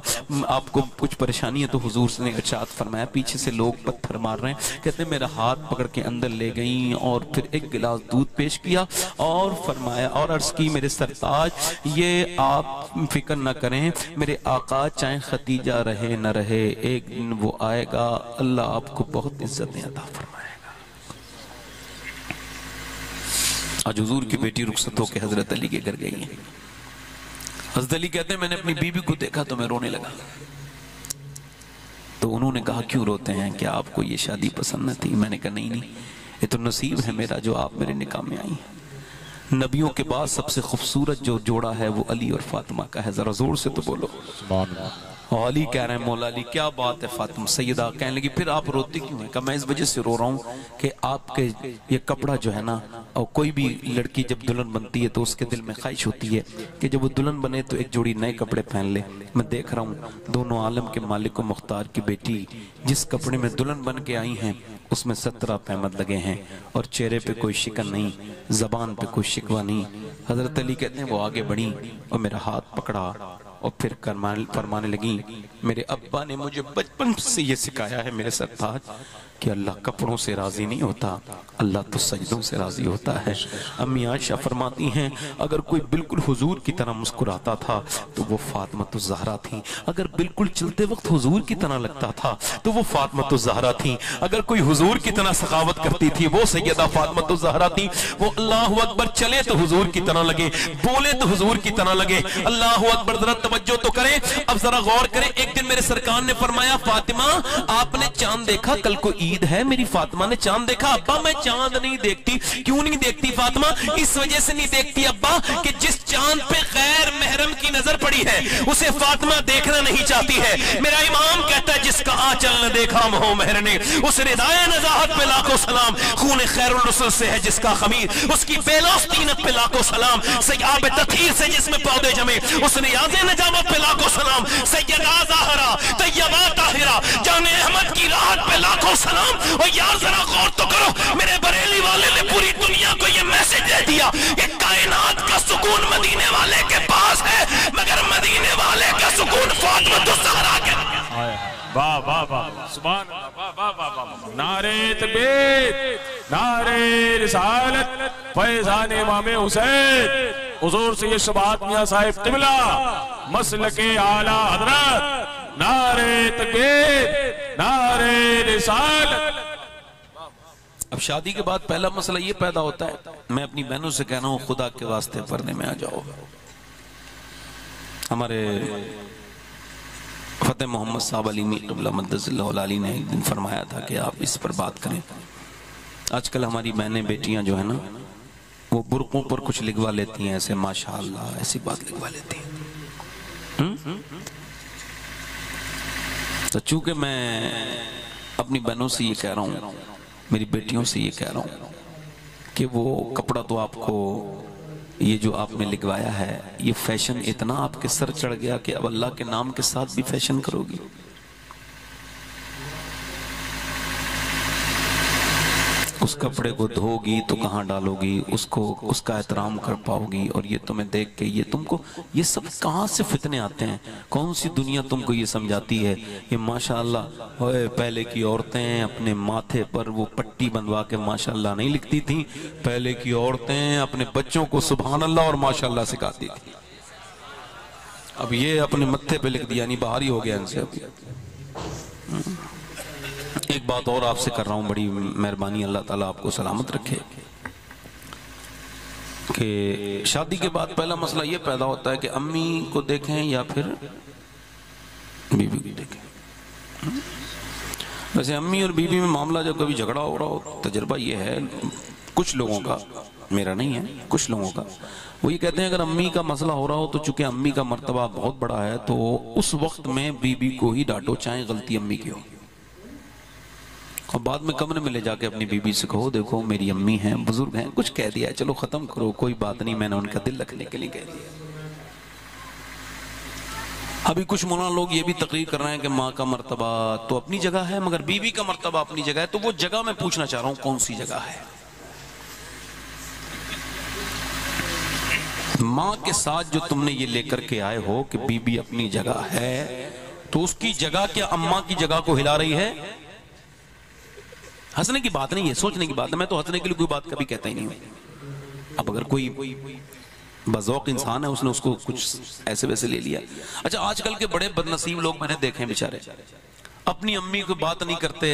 آپ کو کچھ پریشانی ہے؟ تو حضور نے ارشاد فرمایا پیچھے سے لوگ پتھر مار رہے ہیں، کہتے ہیں میرا ہاتھ پکڑ کے اندر لے گئیں اور پھر ایک گلاس دودھ پیش کیا اور فرمایا اور عرض کی میرے سرتاج یہ آپ فکر نہ کریں، میرے آقا چاہے خدیجہ رہے نہ رہے ایک دن وہ آئے گا، اللہ آپ کو بہت عزتیں عطا فرمائے گا۔ آج حضور کی بیٹی رخصت ہو کے حضرت علی کے گھر گئی ہیں، حضرت علی کہتے ہیں میں نے اپنی بیوی کو دیکھا تو میں رونے لگا، تو انہوں نے کہا کیوں روتے ہیں، کیا آپ کو یہ شادی پسند نہ تھی؟ میں نے کہا نہیں، یہ تو نصیب ہے میرا جو آپ میرے نکاح میں آئی ہیں۔ نبیوں کے بعد سب سے خوبصورت جو جوڑا ہے وہ علی اور فاطمہ کا ہے، ذرا زور سے تو بولو سبحان اللہ۔ اور علی کہہ رہے ہیں مولا علی کیا بات ہے، فاطمہ سیدہ کہنے لگی پھر آپ روتے کیوں ہیں؟ کہ میں اس وجہ سے رو رہا ہوں کہ آپ کے یہ کپڑا جو ہے نا، اور کوئی بھی لڑکی جب دلہن بنتی ہے تو اس کے دل میں خواہش ہوتی ہے کہ جب وہ دلہن بنے تو ایک جوڑی نئے کپڑے پہن لے۔ میں دیکھ رہا ہوں دونوں عالم کے مالک و مختار کی بیٹی جس کپڑے میں دلہن بن کے آئی ہیں اس میں 17 پیمد لگے ہیں اور چہرے پہ کوئی شکن نہیں، زبان پہ کوئی شکوہ نہیں۔ حضرت علی کہتے ہیں وہ آگے بڑھی اور میرا ہاتھ پکڑا اور پھر فرمانے لگیں میرے ابا نے مجھے بچپن سے یہ سکھایا ہے میرے سرتاج کہ اللہ کپڑوں سے راضی نہیں ہوتا، اللہ تو سجدوں سے راضی ہوتا ہے۔ امی عائشہ فرماتی ہیں اگر کوئی بالکل حضور کی طرح مسکراتا تھا تو وہ فاطمہ الزہرا تھی، اگر بالکل چلتے وقت حضور کی طرح لگتا تھا تو وہ فاطمہ الزہرا تھی، اگر کوئی حضور کی طرح سخاوت کرتی تھی وہ سیدہ فاطمہ الزہرا تھی، وہ اللہ اکبر چلے تو حضور کی طرح لگے، بولے تو حضور کی طرح لگے۔ اللہ اکبر، ذرا توجہ تو کریں، اب ذرا غور کریں۔ ایک دن میرے سرکار نے فرمایا فاطمہ آپ نے چاند دیکھا؟ کل کو عید ہے، میری فاطمہ نے چاند دیکھا؟ ابا میں چاند نہیں دیکھتی۔ کیوں نہیں دیکھتی فاطمہ؟ اس وجہ سے نہیں دیکھتی ابا کہ جس چاند پہ غیر محرم کی نظر پڑی ہے اسے فاطمہ دیکھنا نہیں چاہتی ہے۔ میرا امام کہتا ہے جس کا آنچل نہ دیکھا مہو مہر نے، اس ردائے نزاہت پہ لاکھوں سلام، خون خیر الرسل سے ہے جس کا خمیر، اس کی بیلوس طینت پہ لاکھوں سلام، سیاب تطہیر سے جس میں پودے جمے اس ریاض نجابت پہ لاکھوں سلام، سیدہ زہرا طیبہ طاہرہ جان احمد کی راحت پہ لاکھوں سلام۔ اور یار ذرا غور تو کرو، میرے بریلی والے نے پوری دنیا کو یہ میسج دے دیا کہ کائنات کا سکون مدینے والے کے پاس ہے، مگر مدینے والے کا سکون فاطمہ الزہرا کے واہ واہ واہ سبحان اللہ، واہ واہ واہ واہ، نعرہ تکبیر، نعرہ رسالت، فیضان امام حسین، حضور سے یہ شباہت میاں صاحب قبلہ، مسلک اعلیٰ حضرت، نعرہ تکبیر، نعرہ رسالت۔ اب شادی کے بعد پہلا مسئلہ یہ پیدا ہوتا ہے، میں اپنی بہنوں سے کہنا ہوں خدا کے واسطے پردے میں آ جاؤ۔ ہمارے فتح محمد صاحب علی میر قبلہ مدد اللہ علی نے ایک دن فرمایا تھا کہ آپ اس پر بات کریں۔ آج کل ہماری بہنیں بیٹیاں جو ہیں نا وہ برقوں پر کچھ لکھوا لیتی ہیں، ایسے ماشاءاللہ ایسی بات لکھوا لیتی ہیں۔ تو چونکہ میں اپنی بہنوں سے یہ کہہ رہا ہوں، میری بیٹیوں سے یہ کہہ رہا ہوں کہ وہ کپڑا تو آپ کو یہ جو آپ نے لگوایا ہے، یہ فیشن اتنا آپ کے سر چڑھ گیا کہ اب اللہ کے نام کے ساتھ بھی فیشن کرو گی۔ اس کپڑے کو دھو گی تو کہاں ڈالو گی، اس کا احترام کر پاؤ گی، اور یہ تمہیں دیکھ کے یہ سب کہاں سے فتنے آتے ہیں؟ کون سی دنیا تم کو یہ سمجھاتی ہے؟ یہ ماشاءاللہ پہلے کی عورتیں اپنے ماتھے پر وہ پٹی بندوا کے ماشاءاللہ نہیں لکھتی تھیں، پہلے کی عورتیں اپنے بچوں کو سبحان اللہ اور ماشاءاللہ سکھاتی تھی۔ اب یہ اپنے متھے پہ لکھ دیا، یعنی باہر ہی ہو گیا ان سے۔ ایک بات اور آپ سے کر رہا ہوں، بڑی مہربانی، اللہ تعالیٰ آپ کو سلامت رکھے، کہ شادی کے بعد پہلا مسئلہ یہ پیدا ہوتا ہے کہ امی کو دیکھیں یا پھر بیوی کو دیکھیں۔ ویسے امی اور بیوی میں معاملہ جب کبھی جھگڑا ہو رہا ہو، تجربہ یہ ہے کچھ لوگوں کا، میرا نہیں ہے، کچھ لوگوں کا، وہ یہ کہتے ہیں اگر امی کا مسئلہ ہو رہا ہو تو چونکہ امی کا مرتبہ بہت بڑا ہے تو اس وقت میں بیوی کو ہی ڈانٹو، چاہے غلطی امی کی ہو، اور بعد میں کمرے میں لے جا کے اپنی بیوی سے کہو دیکھو میری امی ہیں، بزرگ ہیں، کچھ کہہ دیا ہے، چلو ختم کرو، کوئی بات نہیں، میں نے ان کا دل رکھنے کے لیے کہہ دیا۔ ابھی کچھ مولانا لوگ یہ بھی تقریر کر رہے ہیں کہ ماں کا مرتبہ تو اپنی جگہ ہے مگر بیوی کا مرتبہ اپنی جگہ ہے، تو وہ جگہ میں پوچھنا چاہ رہا ہوں کون سی جگہ ہے؟ ماں کے ساتھ جو تم نے یہ لے کر کے آئے ہو کہ بیوی اپنی جگہ ہے، تو اس کی جگہ کیا اماں کی جگہ کو ہلا رہی ہے؟ ہنسنے کی بات نہیں ہے، سوچنے کی بات ہے، میں تو ہنسنے کے لیے کوئی بات کبھی کہتا ہی نہیں ہوں۔ اب اگر کوئی بذوق انسان ہے، اس نے اس کو کچھ ایسے ویسے لے لیا۔ اچھا آج کل کے بڑے بدنصیب لوگ میں نے دیکھے ہیں بیچارے، اپنی امی کو بات نہیں کرتے،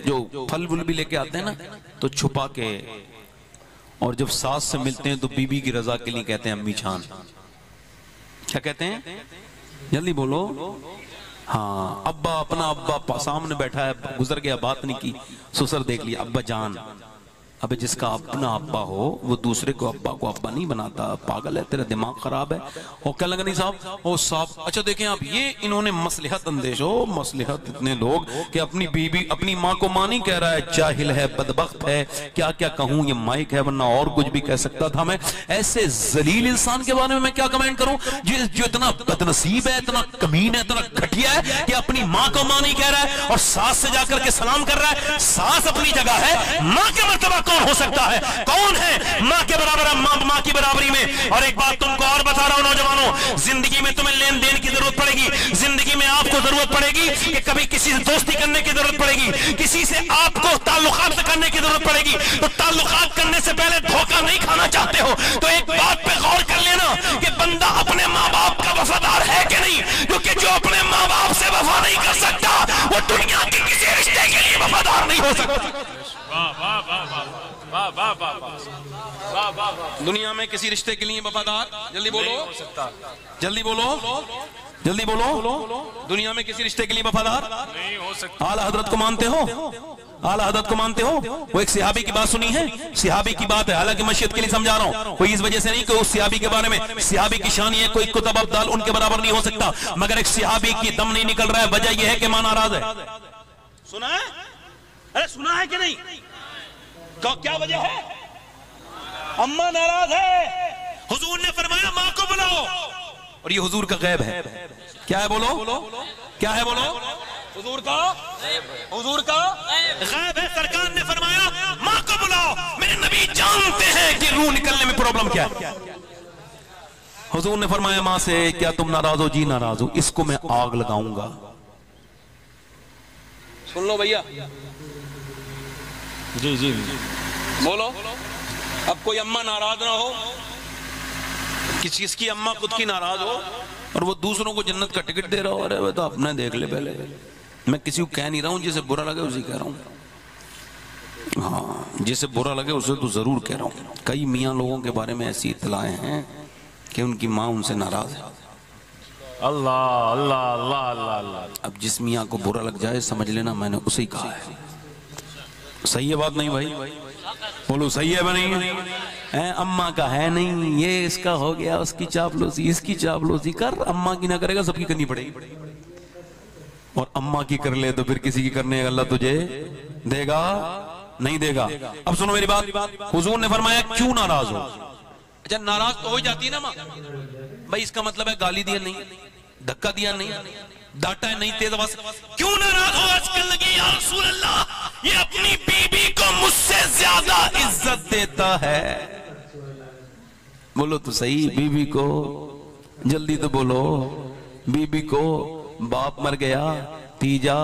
جو پھل ول بھی لے کے آتے ہیں نا تو چھپا کے، اور جب ساس سے ملتے ہیں تو بیوی کی رضا کے لیے کہتے ہیں امی جان۔ کیا کہتے ہیں؟ جلدی بولو۔ ہاں، ابا، اپنا ابا سامنے بیٹھا ہے، گزر گیا، بات نہیں کی، سسر دیکھ لیا، ابا جان۔ ابے جس کا اپنا ابا ہو وہ دوسرے کو ابا نہیں بناتا، پاگل ہے، تیرا دماغ خراب ہے۔ اور کیا لگا نہیں صاحب، اچھا دیکھیں آپ، یہ انہوں نے مصلحت اندیش ہو، مصلحت اتنے لوگ کہ اپنی بیوی اپنی ماں کو ماں نہیں کہہ رہا ہے، جاہل ہے، بدبخت ہے، کیا کیا کہوں، یہ مائک ہے ورنہ اور کچھ بھی کہہ سکتا تھا میں۔ ایسے ذلیل انسان کے بارے میں کیا کمنٹ کروں، جو اتنا بدنصیب ہے، اتنا کمین ہے، اتنا گھٹیا ہے کہ اپنی ماں کو ماں نہیں کہہ رہا ہے اور ساس سے جا کر کے سلام کر رہا ہے۔ ساس اپنی جگہ ہے، ماں کے مرتبہ کون ہو سکتا ہے؟ کون ہے ماں کے برابر؟ ماں کی برابری میں۔ اور ایک بات تم کو اور بتا رہا ہوں نوجوانوں، زندگی میں تمہیں لین دین کی ضرورت پڑے گی، زندگی میں آپ کو ضرورت پڑے گی کہ کبھی کسی سے دوستی کرنے کی ضرورت پڑے گی، کسی سے آپ کو تعلقات کرنے کی ضرورت پڑے گی، تو تعلقات کرنے سے پہلے دھوکہ نہیں کھانا چاہتے ہو تو ایک بات پہ غور کر لینا کہ بندہ اپنے ماں باپ کا وفادار ہے کہ نہیں، کیونکہ جو اپنے ماں باپ سے وفا نہیں کر سکتا وہ دنیا کے کسی رشتے کے لیے وفادار نہیں ہو سکتا۔ دنیا میں کسی رشتے کے لیے وفادار، جلدی بولو، جلدی بولو، جلدی بولو، دنیا میں کسی رشتے کے لیے وفادار نہیں ہو سکتا۔ اعلیٰ حضرت کو مانتے ہو؟ اعلیٰ حضرت کو مانتے ہو؟ وہ ایک صحابی کی بات سنی ہے، صحابی کی بات ہے، حالانکہ مشیت کے لیے سمجھا رہا ہوں، کوئی اس وجہ سے نہیں کہ اس صحابی کے بارے میں، صحابی کی شان یہ کوئی کتب ابدال ان کے برابر نہیں ہو سکتا، مگر ایک صحابی کی دم نہیں نکل رہا ہے، وجہ یہ ہے کہ ماں ناراض ہے۔ سنا ہے؟ ارے سنا ہے کہ نہیں؟ کیا وجہ ہے؟ اماں ناراض ہے، حضور نے فرمایا ماں کو بلاؤ، اور یہ حضور کا غیب ہے۔ کیا ہے بولو؟ کیا ہے بولو؟ حضور کا غیب ہے۔ سرکار نے فرمایا ماں کو بلاؤ، میرے نبی جانتے ہیں کہ روح نکلنے میں پرابلم کیا ہے۔ حضور نے فرمایا ماں سے کیا تم ناراض ہو؟ جی ناراض ہو، اس کو میں آگ لگاؤں گا۔ سن لو بھیا، جی بولو۔ اب کوئی اماں ناراض نہ ہو، کس کی اماں خود کی ناراض ہو اور وہ دوسروں کو جنت کا ٹکٹ دے رہا ہو، ارے وہ تو اپنے دیکھ لے پہلے۔ میں کسی کو کہہ نہیں رہا ہوں، جسے برا لگے اسے کہہ رہا ہوں، ہاں جسے برا لگے اسے تو ضرور کہہ رہا ہوں۔ کئی میاں لوگوں کے بارے میں ایسی اطلاعیں ہیں کہ ان کی ماں ان سے ناراض ہے۔ اللہ اللہ اللہ اللہ اللہ۔ اب جس میاں کو برا لگ جائے سمجھ لینا میں نے اسے ہی کہا ہے۔ صحیح ہے بات نہیں بھائی؟ بولو صحیح ہے نہیں؟ اماں کا ہے نہیں، یہ اس کا ہو گیا، اس کی چاپلوسی، اس کی چاپلوسی کر، اماں کی نہ کرے گا سب کی کرنی پڑے گی۔ اور اماں کی کر لے تو پھر کسی کی کرنے اللہ تجھے دے گا نہیں دے گا. اب سنو میری بات. حضور نے فرمایا کیوں ناراض ہو؟ اچھا ناراض تو ہو جاتی ہے نا ماں بھائی، اس کا مطلب ہے گالی دیا نہیں، دھکا دیا نہیں، ڈانٹا ہے نہیں، تیز آواز کیوں ناراض ہو؟ آج کل لگی یا رسول اللہ یہ اپنی بیوی کو مجھ سے زیادہ عزت دیتا ہے. بولو تو صحیح، بیوی کو جلدی تو بولو. بیوی کو باپ مر گیا، تیجا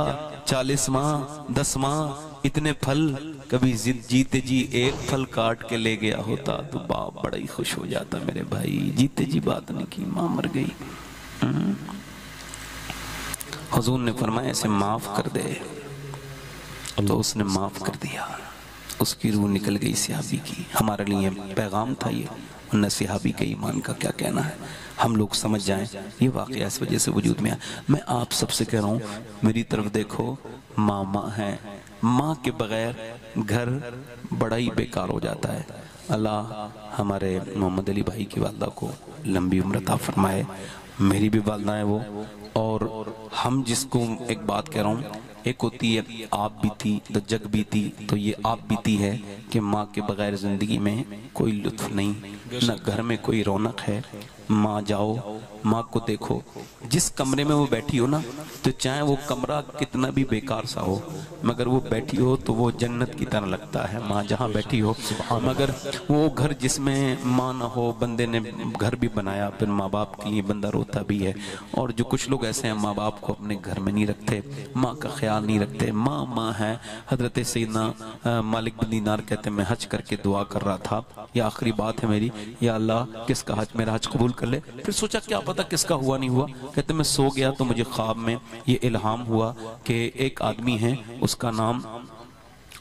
40 ماہ 10 ماہ اتنے پھل، کبھی جیتے جی ایک پھل کاٹ کے لے گیا ہوتا تو باپ بڑا ہی خوش ہو جاتا. میرے بھائی جیتے جی بات نہیں کی، ماں مر گئی. حضور نے فرمایا اسے معاف کر دے، تو اس نے معاف کر دیا. اس کی روح نکل گئی صحابی کی. ہمارے لیے پیغام تھا یہ، ورنہ صحابی کے ایمان کا کیا کہنا ہے. ہم لوگ سمجھ جائیں یہ واقعہ اس وجہ سے وجود میں آیا. میں آپ سب سے کہہ رہا ہوں میری طرف دیکھو، ماں ماں ہے، ماں کے بغیر گھر بڑا ہی بیکار ہو جاتا ہے. اللہ ہمارے محمد علی بھائی کی والدہ کو لمبی عمر عطا فرمائے. میری بھی والدہ ہے وہ، اور ہم جس کو ایک بات کہہ رہا ہوں، ایک ہوتی ہے آپ بھی تھی تو جگ بھی تھی، تو یہ آپ بھی تھی ہے کہ ماں کے بغیر زندگی میں کوئی لطف نہیں، نہ گھر میں کوئی رونق ہے. ماں جاؤ، ماں کو دیکھو، جس کمرے میں وہ بیٹھی ہو نا، تو چاہے وہ کمرہ کتنا بھی بیکار سا ہو، مگر وہ بیٹھی ہو تو وہ جنت کی طرح لگتا ہے. ماں جہاں بیٹھی ہو، مگر وہ گھر جس میں ماں نہ ہو، بندے نے گھر بھی بنایا پھر ماں باپ کے لیے بندہ روتا بھی ہے. اور جو کچھ لوگ ایسے ہیں ماں باپ کو اپنے گھر میں نہیں رکھتے، ماں کا خیال نہیں رکھتے. ماں ماں ہے. حضرت سیدنا مالک بن دینار کہتے ہیں میں حج کر کے دعا کر رہا تھا، یہ آخری بات ہے میری، یا اللہ کس کا حج، میرا حج قبول کر لے. پھر سوچا کیا پتہ کس کا ہوا نہیں ہوا. کہتے میں سو گیا تو مجھے خواب میں یہ الہام ہوا کہ ایک آدمی ہے، اس کا نام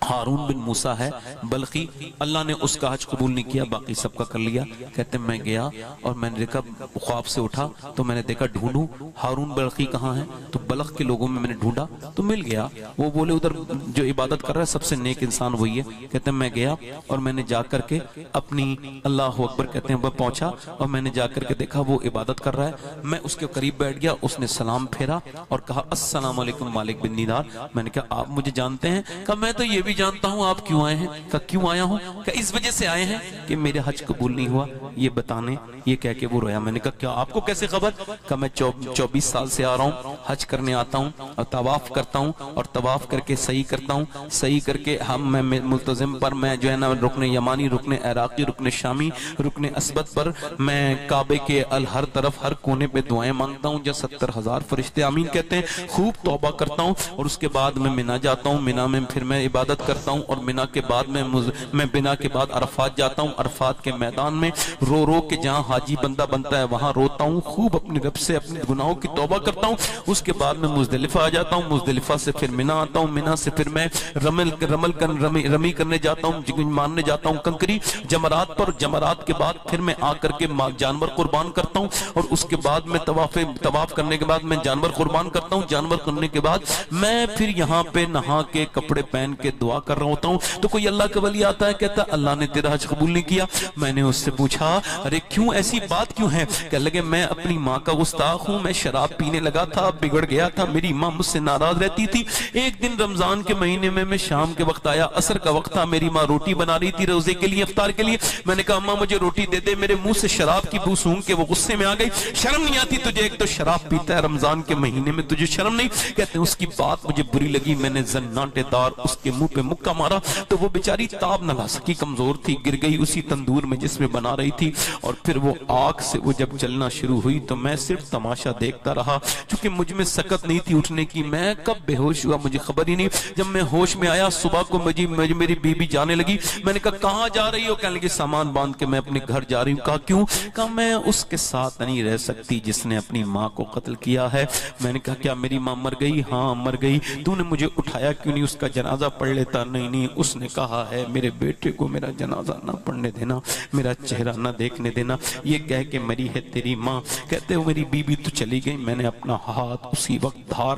ہارون بن موسیٰ ہے بلخی، اللہ نے اس کا حج قبول نہیں کیا، باقی سب کا کر لیا. کہتے میں گیا اور میں نے دیکھا، خواب سے اٹھا تو میں نے دیکھا ڈھونڈوں ہارون بلخی کہاں ہے، تو بلخ کے لوگوں میں نے ڈھونڈا تو مل گیا. وہ بولے ادھر جو عبادت کر رہا ہے سب سے نیک انسان وہی ہے. کہتے میں گیا اور میں نے جا کر کے اپنی اللہ اکبر کہتے ہیں وہ پہنچا اور میں نے جا کر کے دیکھا وہ عبادت کر رہا ہے. میں اس کے قریب بیٹھ گیا، اس نے سلام پھیرا اور کہا السلام علیکم مالک بن دینار. میں نے کہا آپ مجھے جانتے ہیں؟ کہا میں تو یہ بھی جانتا ہوں آپ کیوں آئے ہیں. کہا کیوں آیا ہوں؟ کہا اس وجہ سے آئے ہیں کہ میرے حج قبول نہیں ہوا، یہ بتانے. یہ کہہ کے وہ رویا. میں نے کہا کیا آپ کو کیسے خبر؟ کہا میں 24 سال سے آ رہا ہوں، حج کرنے آتا ہوں اور طواف کرتا ہوں اور طواف کر کے صحیح کرتا ہوں، صحیح کر کے میں ملتزم پر میں جو ہے نا رکن یمانی، رکن عراقی، رکن شامی، رکن اسبت پر میں کعبے کے ہر طرف ہر کونے پہ دعائیں مانگتا ہوں، جب 70,000 فرشتے آمین کہتے ہیں. خوب توبہ کرتا ہوں اور اس کے بعد میں منا جاتا ہوں. منا میں پھر میں عبادت کرتا ہوں اور منا کے بعد میں بنا کے بعد عرفات جاتا ہوں. عرفات کے میدان میں رو رو کے جہاں حاجی بندہ بنتا ہے وہاں روتا ہوں، خوب اپنے رب سے اپنے گناہوں کی توبہ کرتا ہوں. اس کے بعد میں مزدلفہ آ جاتا ہوں، مزدلفہ سے پھر منا آتا ہوں، منا سے پھر میں رمی کرنے جاتا ہوں، مارنے جاتا ہوں کنکری جمرات پر. جمرات کے بعد پھر میں آ کر کے جانور قربان کرتا ہوں اور اس کے بعد میں طواف کرنے کے بعد میں جانور قربان کرتا ہوں. جانور کرنے کے بعد میں پھر یہاں پہ نہا کے کپڑے پہن کے دعا کر رہا ہوتا ہوں. تو کوئی اللہ کا ولی آتا ہے کہتا ہے اللہ نے تیرا حج قبول نہیں کیا. میں نے اس سے پوچھا ارے کیوں، ایسی بات کیوں ہے؟ کہنے لگے میں اپنی ماں کا گستاخ ہوں، میں شراب پینے لگا تھا، بگڑ گیا تھا، میری ماں مجھ سے ناراض رہتی تھی. ایک دن رمضان کے مہینے میں شام کے وقت آیا، عصر کا وقت تھا، میری ماں روٹی بنا رہی تھی روزے کے لیے، افطار کے لیے. میں نے کہا اماں مجھے روٹی دے دے. میرے منہ سے شراب کی بو سونگ کے وہ غصے میں آ گئی. شرم نہیں آتی تجھے؟ ایک تو شراب پیتا ہے رمضان کے مہینے میں، تجھے شرم نہیں؟ کہتے ہیں اس کی بات مجھے بری لگی، میں نے زناٹے دار اس کے منہ پہ مکہ مارا تو وہ بیچاری تاب نہ لا سکی، کمزور تھی، گر گئی اسی تندور میں جس میں بنا رہی تھی. اور پھر وہ آگ سے وہ جب جلنا شروع ہوئی تو میں صرف تماشا دیکھتا رہا، چونکہ مجھ میں سکت نہیں تھی اٹھنے کی. میں کب بے ہوش ہوا مجھے خبر ہی نہیں. جب میں ہوش میں آیا صبح کو میری بیوی جانے لگی. میں نے کہا کہاں جا رہی ہو؟ کہنے لگی سامان باندھ کے میں اپنے گھر جا رہی ہوں. کہا کیوں؟ کہا میں اس کے ساتھ نہیں رہ سکتی جس نے اپنی ماں کو قتل کیا ہے. میں نے کہا کیا میری ماں مر گئی؟ ہاں مر گئی. تو نے مجھے اٹھایا کیوں نہیں؟ اس کا جنازہ پڑھ لیتا. نہیں اس نے کہا ہے میرے بیٹے کو میرا جنازہ نہ پڑھنے دینا، میرا چہرہ نہ دیکھنے دینا، یہ کہہ کے مری ہے تیری ماں. کہتے ہو میری بیوی تو چلی گئی. میں نے اپنا ہاتھ اسی وقت دھار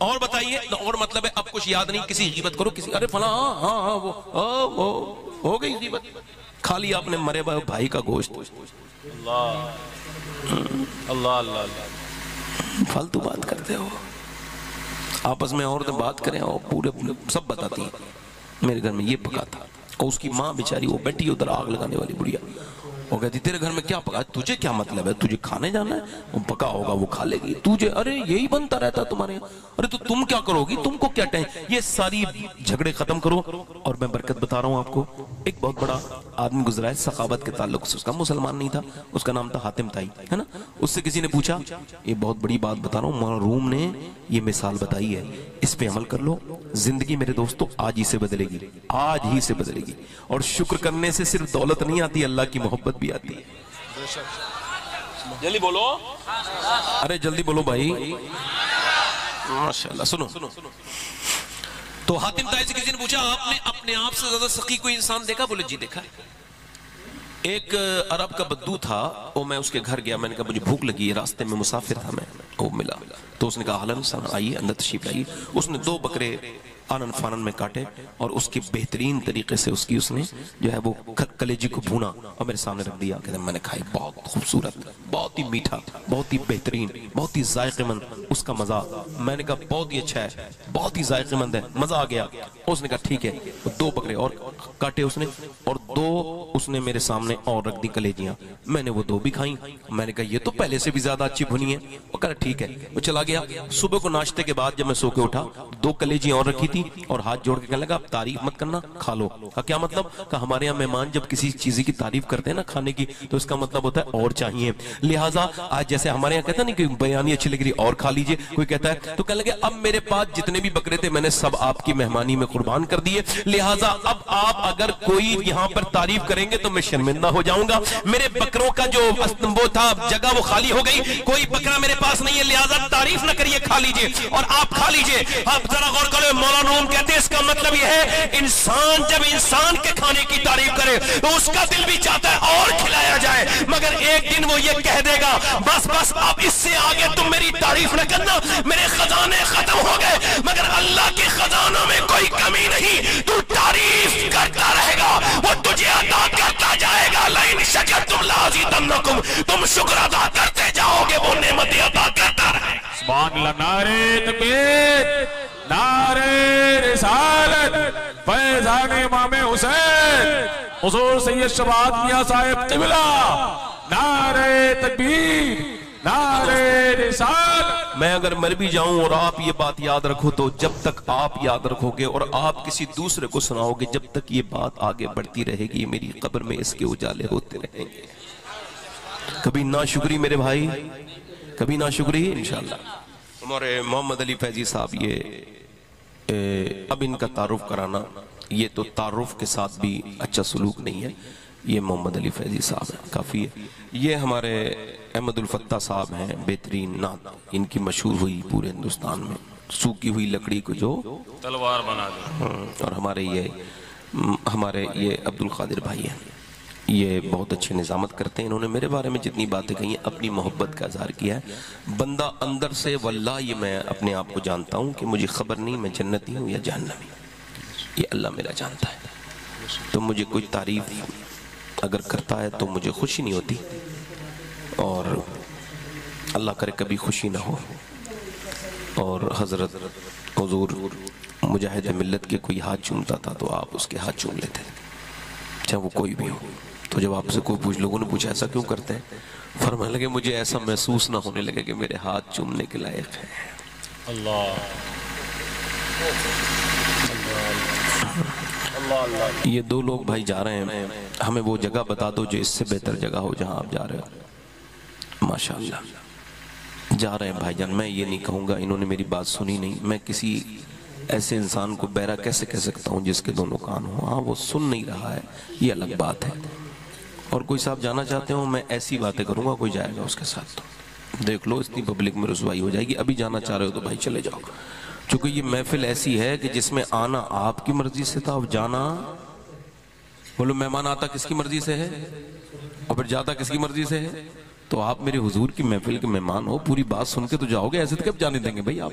اور بتائیے، اور مطلب ہے اب کچھ یاد نہیں، کسی غیبت کرو، کسی ارے فلاں ہاں وہ ہو گئی غیبت، کھا لیا آپ نے مرے بھائی کا گوشت، اللہ اللہ اللہ اللہ، فالتو بات کرتے ہو۔ آپس میں عورتیں بات کریں اور پورے سب بتاتی ہیں میرے گھر میں یہ پکا تھا، اور اس کی ماں بیچاری وہ بیٹھی ادھر آگ لگانے والی بڑھیا، وہ کہتی تیرے گھر میں کیا پکا، تجھے کیا مطلب ہے، تجھے کھانے جانا ہے، وہ پکا ہوگا وہ کھا لے گی، تجھے ارے یہی بنتا رہتا تمہارے یہاں، ارے تو تم کیا کرو گی، تم کو کیا ٹینشن، یہ ساری جھگڑے ختم کرو۔ اور میں برکت بتا رہا ہوں آپ کو، ایک بہت بڑا آدمی گزرا ہے سخاوت کے تعلق سے، اس کا مسلمان نہیں تھا، اس کا نام تھا حاتم تائی، ہے نا، اس سے کسی نے پوچھا، یہ بہت بڑی بات بتا رہا ہوں، مولانا روم نے یہ مثال بتائی ہے، اس پہ عمل کر لو، زندگی میرے دوستو آج ہی سے بدلے گی، آج ہی سے بدلے گی، اور شکر کرنے سے صرف دولت نہیں آتی، اللہ کی محبت بھی آتی ہے۔ جلدی بولو، ارے جلدی بولو بھائی، ماشاءاللہ۔ سنو، تو حاتم تائی سے کسی نے پوچھا آپ نے اپنے آپ سے زیادہ سخی کوئی انسان دیکھا؟ بولے جی دیکھا ہے۔ ایک عرب کا بدو تھا، وہ میں اس کے گھر گیا، میں نے کہا مجھے بھوک لگی ہے، راستے میں مسافر تھا میں، وہ ملا تو اس نے کہا اہلاً سہلاً آئیے اندر تشریف لائیے۔ اس نے 2 بکرے آنن فانن میں کاٹے اور اس کی بہترین طریقے سے اس نے جو ہے وہ کلیجی کو بھونا اور میرے سامنے رکھ دیا، کہتے ہیں میں نے کھائی، بہت خوبصورت، بہت ہی میٹھا، بہت ہی بہترین، بہت ہی ذائقے مند اس کا مزہ، میں نے کہا بہت ہی اچھا ہے، بہت ہی ذائقے مند ہے، مزہ آ گیا۔ اس نے کہا ٹھیک ہے، 2 بکرے اور کاٹے اس نے، اور 2 اس نے میرے سامنے اور رکھ دی کلیجیاں، میں نے وہ 2 بھی کھائیں، میں نے کہا یہ تو پہلے سے بھی زیادہ اچھی بھنی ہے، وہ کہا ٹھیک ہے، وہ چلا گیا۔ صبح کو ناشتے کے بعد جب میں سو کے اٹھا، 2 کلیجیاں اور رکھی تھی اور ہاتھ جوڑ کے کہنے لگا اب تعریف مت کرنا، کھا لو۔ کیا مطلب؟ کہ ہمارے یہاں مہمان جب کسی چیز کی تعریف کرتے ہیں نا کھانے کی، تو اس کا مطلب ہوتا ہے اور چاہیے، لہٰذا آج جیسے ہمارے یہاں کہتا نہیں کہ بیانی اچھی لگ رہی اور کھا لیجئے، کوئی کہتا ہے تو کہنے لگے اب میرے پاس جتنے بھی بکرے تھے میں نے سب آپ کی مہمانی میں قربان کر دیے، لہٰذا اب آپ اگر کوئی یہاں پر تعریف کریں گے تو میں شرمندہ ہو جاؤں گا، میرے بکروں کا جو وہ تھا جگہ وہ خالی ہو گئی، کوئی بکرا میرے پاس نہیں ہے، لہٰذا تعریف نہ کریے، کھا لیجئے اور آپ کھا لیجئے۔ آپ ذرا غور کرو، مولانا روم کہتے ہیں اس کا مطلب یہ ہے انسان جب انسان کے کھانے کی تعریف کرے تو اس کا دل بھی چاہتا ہے اور کھلایا جائے، مگر ایک دن وہ یہ کہہ دے گا بس اب اس سے آگے تم میری تعریف نہ کرنا، میرے خزانے ختم ہو گئے، مگر اللہ کے خزانوں میں کوئی کمی نہیں، تو تعریف کرتا رہے گا، وہ تجھے عطا کرتا جائے گا، لئن شکرتم لازیدنکم، تم شکر ادا کرتے جاؤ گے وہ نعمتیں عطا کرتا رہے گا۔ سبحان اللہ، نعرہ تکبیر، نعرہ رسالت، فیضان امام حسین، حضور سید شفاعت میاں صاحب قبلہ، نعرہ تکبیر، نعرہ رسالت۔ میں اگر مر بھی جاؤں اور آپ یہ بات یاد رکھو تو جب تک آپ یاد رکھو گے اور آپ کسی دوسرے کو سناؤ گے، جب تک یہ بات آگے بڑھتی رہے گی، میری قبر میں اس کے اجالے ہوتے رہیں گے۔ کبھی ناشکری میرے بھائی، کبھی ناشکری انشاءاللہ۔ ہمارے محمد علی فیضی صاحب، یہ اب ان کا تعارف کرانا، یہ تو تعارف کے ساتھ بھی اچھا سلوک نہیں ہے، یہ محمد علی فیضی صاحب ہیں، کافی ہے۔ یہ ہمارے احمد الفتح صاحب ہیں، بہترین نعت، ان کی مشہور ہوئی پورے ہندوستان میں، سوکھی ہوئی لکڑی کو جو تلوار بنا دے۔ اور ہمارے یہ عبد القادر بھائی ہیں، یہ بہت اچھے نظامت کرتے ہیں، انہوں نے میرے بارے میں جتنی باتیں کہی ہیں اپنی محبت کا اظہار کیا ہے، بندہ اندر سے واللہ یہ میں اپنے آپ کو جانتا ہوں کہ مجھے خبر نہیں میں جنتی ہوں یا جہنمی، یہ اللہ میرا جانتا ہے، تو مجھے کوئی تعریف اگر کرتا ہے تو مجھے خوشی نہیں ہوتی، اور اللہ کرے کبھی خوشی نہ ہو۔ اور حضرت حضور مجاہد ملت کے کوئی ہاتھ چومتا تھا تو آپ اس کے ہاتھ چوم لیتے، چاہے وہ کوئی بھی ہو۔ تو جب آپ سے کوئی لوگوں نے پوچھا ایسا کیوں کرتے ہیں، فرمانے لگے مجھے ایسا محسوس نہ ہونے لگے کہ میرے ہاتھ چومنے کے لائق ہے۔ اللہ یہ 2 لوگ بھائی جا رہے ہیں، ہمیں وہ جگہ بتا دو جو اس سے بہتر جگہ ہو جہاں آپ جا رہے ہو۔ ماشاءاللہ جا رہے ہیں بھائی جان، میں یہ نہیں کہوں گا انہوں نے میری بات سنی نہیں، میں کسی ایسے انسان کو بہرا کیسے کہہ سکتا ہوں جس کے دونوں کان ہوں، ہاں وہ سن نہیں رہا ہے، یہ الگ بات ہے۔ اور کوئی صاحب جانا چاہتے ہوں میں ایسی باتیں کروں گا، کوئی جائے گا اس کے ساتھ تو دیکھ لو، اتنی پبلک میں رسوائی ہو جائے گی، ابھی جانا چاہ رہے ہو تو بھائی چلے جاؤ، چونکہ یہ محفل ایسی ہے کہ جس میں آنا آپ کی مرضی سے تھا، اب جانا، بولو مہمان آتا کس کی مرضی سے ہے اور پھر جاتا کس کی مرضی سے ہے، تو آپ میرے حضور کی محفل کے مہمان ہو، پوری بات سن کے تو جاؤ گے، ایسے تو کب جانے دیں گے بھائی آپ،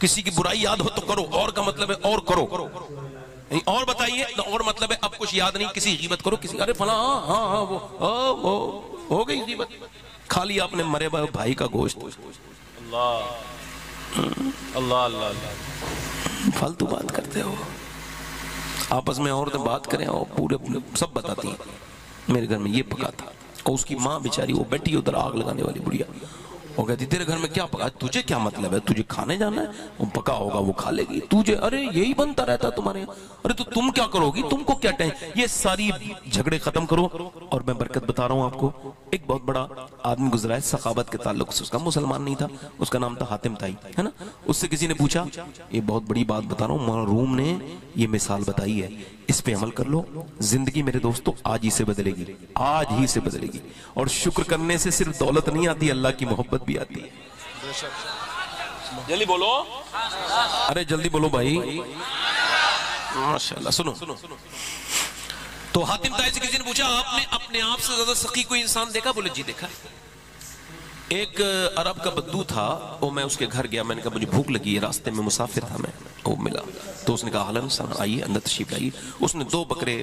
کسی کی برائی یاد ہو تو کرو، اور کا مطلب ہے اور کرو، اور بتائیے اور مطلب ہے اب کچھ یاد نہیں، کسی غیبت کرو، کسی ارے فلاں ہاں وہ ہو گئی غیبت، کھا لیا آپ نے مرے بھائی کا گوشت، اللہ اللہ اللہ، فالتو بات کرتے ہو۔ آپس میں عورتیں بات کریں اور پورے سب بتاتی ہیں میرے گھر میں یہ پکا تھا، اور اس کی ماں بیچاری وہ بیٹھی ادھر آگ لگانے والی بڑھیا، وہ کہتی تیرے گھر میں کیا پکا، تجھے کیا مطلب ہے، تجھے کھانے جانا ہے، وہ پکا ہوگا وہ کھا لے گی، تجھے ارے یہی بنتا رہتا تمہارے یہاں، ارے تو تم کیا کرو گی، تم کو کیا ٹائم، یہ ساری جھگڑے ختم کرو۔ اور میں برکت بتا رہا ہوں آپ کو، ایک بہت بڑا آدمی گزرا ہے سخاوت کے تعلق سے، اس کا مسلمان نہیں تھا، اس کا نام تھا حاتم طائی، ہے نا، اس سے کسی نے پوچھا، یہ بہت بڑی بات بتا رہا ہوں، مولانا روم نے یہ مثال بتائی ہے، اس پہ عمل کر لو، زندگی میرے دوستو آج ہی سے بدلے گی، آج ہی سے بدلے گی، اور شکر کرنے سے صرف دولت نہیں آتی، اللہ کی محبت بھی آتی ہے۔ جلدی بولو، ارے جلدی بولو بھائی، ماشاءاللہ۔ سنو، تو حاتم طائی سے کسی نے پوچھا آپ نے اپنے آپ سے زیادہ سخی کوئی انسان دیکھا؟ بولے جی دیکھا۔ ایک عرب کا بدو تھا، وہ میں اس کے گھر گیا، میں نے کہا مجھے بھوک لگی ہے، راستے میں مسافر تھا میں، وہ ملا تو اس نے کہا اہلاً سلام، آئیے اندر تشریف لائیے۔ اس نے 2 بکرے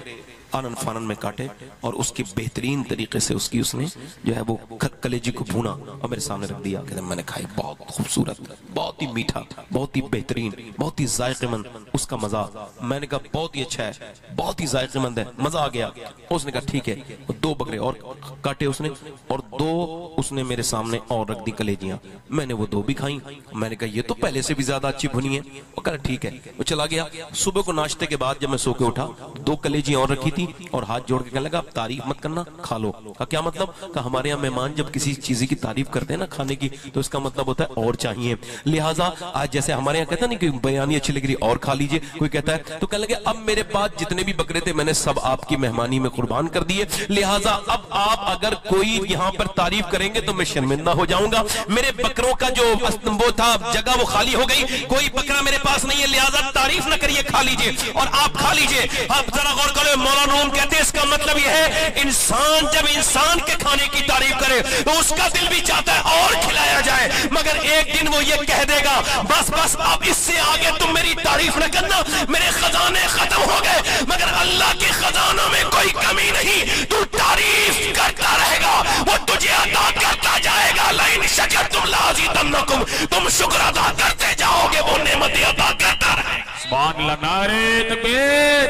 آنن فانن میں کاٹے اور اس کے بہترین طریقے سے اس نے جو ہے وہ کلیجی کو بھونا اور میرے سامنے رکھ دیا، کہتے ہیں میں نے کھائی، بہت خوبصورت، بہت ہی میٹھا، بہت ہی بہترین، بہت ہی ذائقہ مند اس کا مزہ۔ میں نے کہا بہت ہی اچھا ہے، بہت ہی ذائقہ مند ہے، مزہ آ گیا۔ اس نے کہا ٹھیک ہے، 2 بکرے اور کاٹے اس نے، اور 2 اس نے میرے سامنے اور رکھ دی کلیجیاں، میں نے وہ 2 بھی کھائیں۔ میں نے کہا یہ تو پہلے سے بھی زیادہ اچھی بھنی ہے، وہ کہا ٹھیک ہے، وہ چلا گیا۔ صبح کو ناشتے کے بعد جب میں سو کے اٹھا، 2 کلیجیاں اور رکھی تھی اور ہاتھ جوڑ کے کہنے لگا اب تعریف مت کرنا، کھا لو۔ کہا کیا مطلب؟ کہا ہمارے یہاں مہمان جب کسی چیز کی تعریف کرتے ہیں نا کھانے کی، تو اس کا مطلب ہوتا ہے اور چاہیے، لہٰذا آج جیسے ہمارے یہاں کہتا ہے نا کہ بیانی اچھی لگ رہی اور کھا لیجئے، کوئی کہتا ہے، تو کہنے لگے اب میرے پاس جتنے بھی بکرے تھے میں نے سب آپ کی مہمانی میں قربان کر دیے، لہٰذا اب آپ اگر کوئی یہاں پر تعریف کریں گے تو میں شرمندہ ہو جاؤں گا، میرے بکروں کا جو وہ تھا جگہ وہ خالی ہو گئی، کوئی بکرا میرے پاس نہیں ہے، لہٰذا تعریف نہ کریے، کھا لیجئے اور آپ کھا لیجئے۔ آپ ذرا غور کرو، مولانا روم کہتے ہیں اس کا مطلب یہ ہے انسان جب انسان کے کھانے کی تعریف کرے تو اس کا دل بھی چاہتا ہے اور کھلایا جائے، مگر ایک دن وہ یہ کہہ دے گا بس بس اب اس سے آگے تم میری تعریف نہ کرنا، میرے خزانے ختم ہو گئے، مگر اللہ کے خزانوں میں کوئی کمی نہیں، تو تعریف کرتا رہے گا، وہ تجھے عطا کرتا جائے گا، لئن شکرتم لازیدنکم، تم شکر ادا کرتے جاؤ گے وہ نعمتیں عطا کرتا رہے گا۔ سبحان اللہ، نعرہ تکبیر،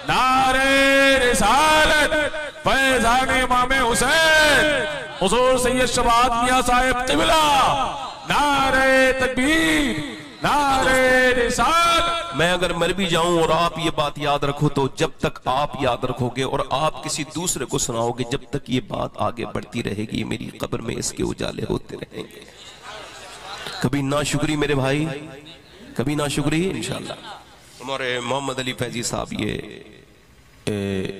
نعرہ رسالت، فیضان امام حسین، حضور سید شباب میاں صاحب قبلہ، نعرہ تکبیر، نعرہ رسالت۔ میں اگر مر بھی جاؤں اور آپ یہ بات یاد رکھو تو جب تک آپ یاد رکھو گے اور آپ کسی دوسرے کو سناؤ گے، جب تک یہ بات آگے بڑھتی رہے گی، میری قبر میں اس کے اجالے ہوتے رہیں گے۔ کبھی ناشکری میرے بھائی، کبھی ناشکری انشاءاللہ۔ ہمارے محمد علی فیضی صاحب، یہ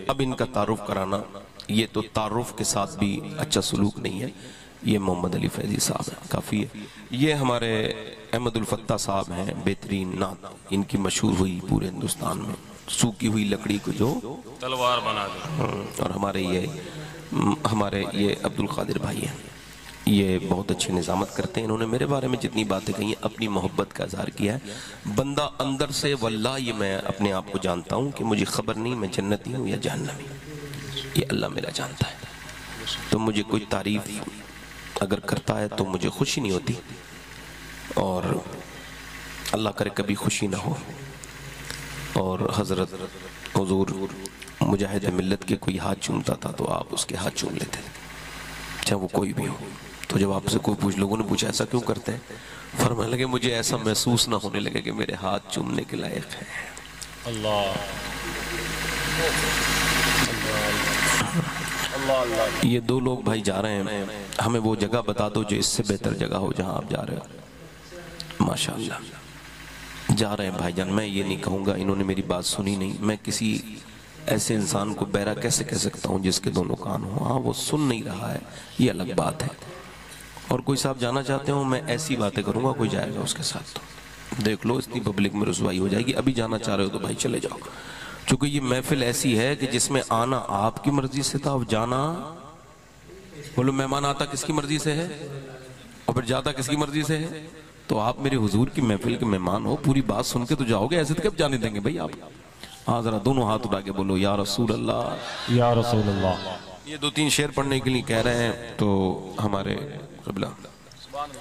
اب ان کا تعارف کرانا، یہ تو تعارف کے ساتھ بھی اچھا سلوک نہیں ہے، یہ محمد علی فیضی صاحب ہے، کافی ہے۔ یہ ہمارے احمد الفتح صاحب ہیں، بہترین نعت، ان کی مشہور ہوئی پورے ہندوستان میں، سوکھی ہوئی لکڑی کو جو تلوار بنا دے۔ اور ہمارے یہ عبد القادر بھائی ہیں، یہ بہت اچھی نظامت کرتے ہیں، انہوں نے میرے بارے میں جتنی باتیں کہی ہیں اپنی محبت کا اظہار کیا ہے۔ بندہ اندر سے واللہ یہ میں اپنے آپ کو جانتا ہوں کہ مجھے خبر نہیں میں جنتی ہوں یا جہنمی، یہ اللہ میرا جانتا ہے، تو مجھے کوئی تعریف اگر کرتا ہے تو مجھے خوشی نہیں ہوتی، اور اللہ کرے کبھی خوشی نہ ہو۔ اور حضرت حضور مجاہد ملت کے کوئی ہاتھ چومتا تھا تو آپ اس کے ہاتھ چوم لیتے تھے، چاہے وہ کوئی بھی ہو۔ تو جب آپ سے کوئی لوگوں نے پوچھا ایسا کیوں کرتے ہیں، فرمانے لگے مجھے ایسا محسوس نہ ہونے لگے کہ میرے ہاتھ چومنے کے لائق ہے۔ اللہ یہ 2 لوگ بھائی جا رہے ہیں، ہمیں وہ جگہ بتا دو جو اس سے بہتر جگہ ہو جہاں آپ جا رہے ہو۔ ماشاءاللہ جا رہے ہیں بھائی جان، میں یہ نہیں کہوں گا انہوں نے میری بات سنی نہیں، میں کسی ایسے انسان کو بہرا کیسے کہہ سکتا ہوں جس کے 2 کان ہوں، ہاں وہ سن نہیں رہا ہے، یہ الگ بات ہے۔ اور کوئی صاحب جانا چاہتے ہوں میں ایسی باتیں کروں گا، کوئی جائے گا اس کے ساتھ تو دیکھ لو، اتنی پبلک میں رسوائی ہو جائے گی۔ ابھی جانا چاہ رہے ہو تو بھائی چلے جاؤ، چونکہ یہ محفل ایسی ہے کہ جس میں آنا آپ کی مرضی سے تھا، اب جانا، بولو مہمان آتا کس کی مرضی سے ہے اور پھر جاتا کس کی مرضی سے ہے؟ تو آپ میرے حضور کی محفل کے مہمان ہو, پوری بات سن کے تو جاؤ گے, ایسے تو کب جانے دیں گے بھائی آپ؟ ہاں ذرا دونوں ہاتھ اٹھا کے بولو یا رسول اللہ. یا رسول اللہ. یہ 2-3 شعر پڑھنے کے لیے کہہ رہے ہیں تو ہمارے قبلہ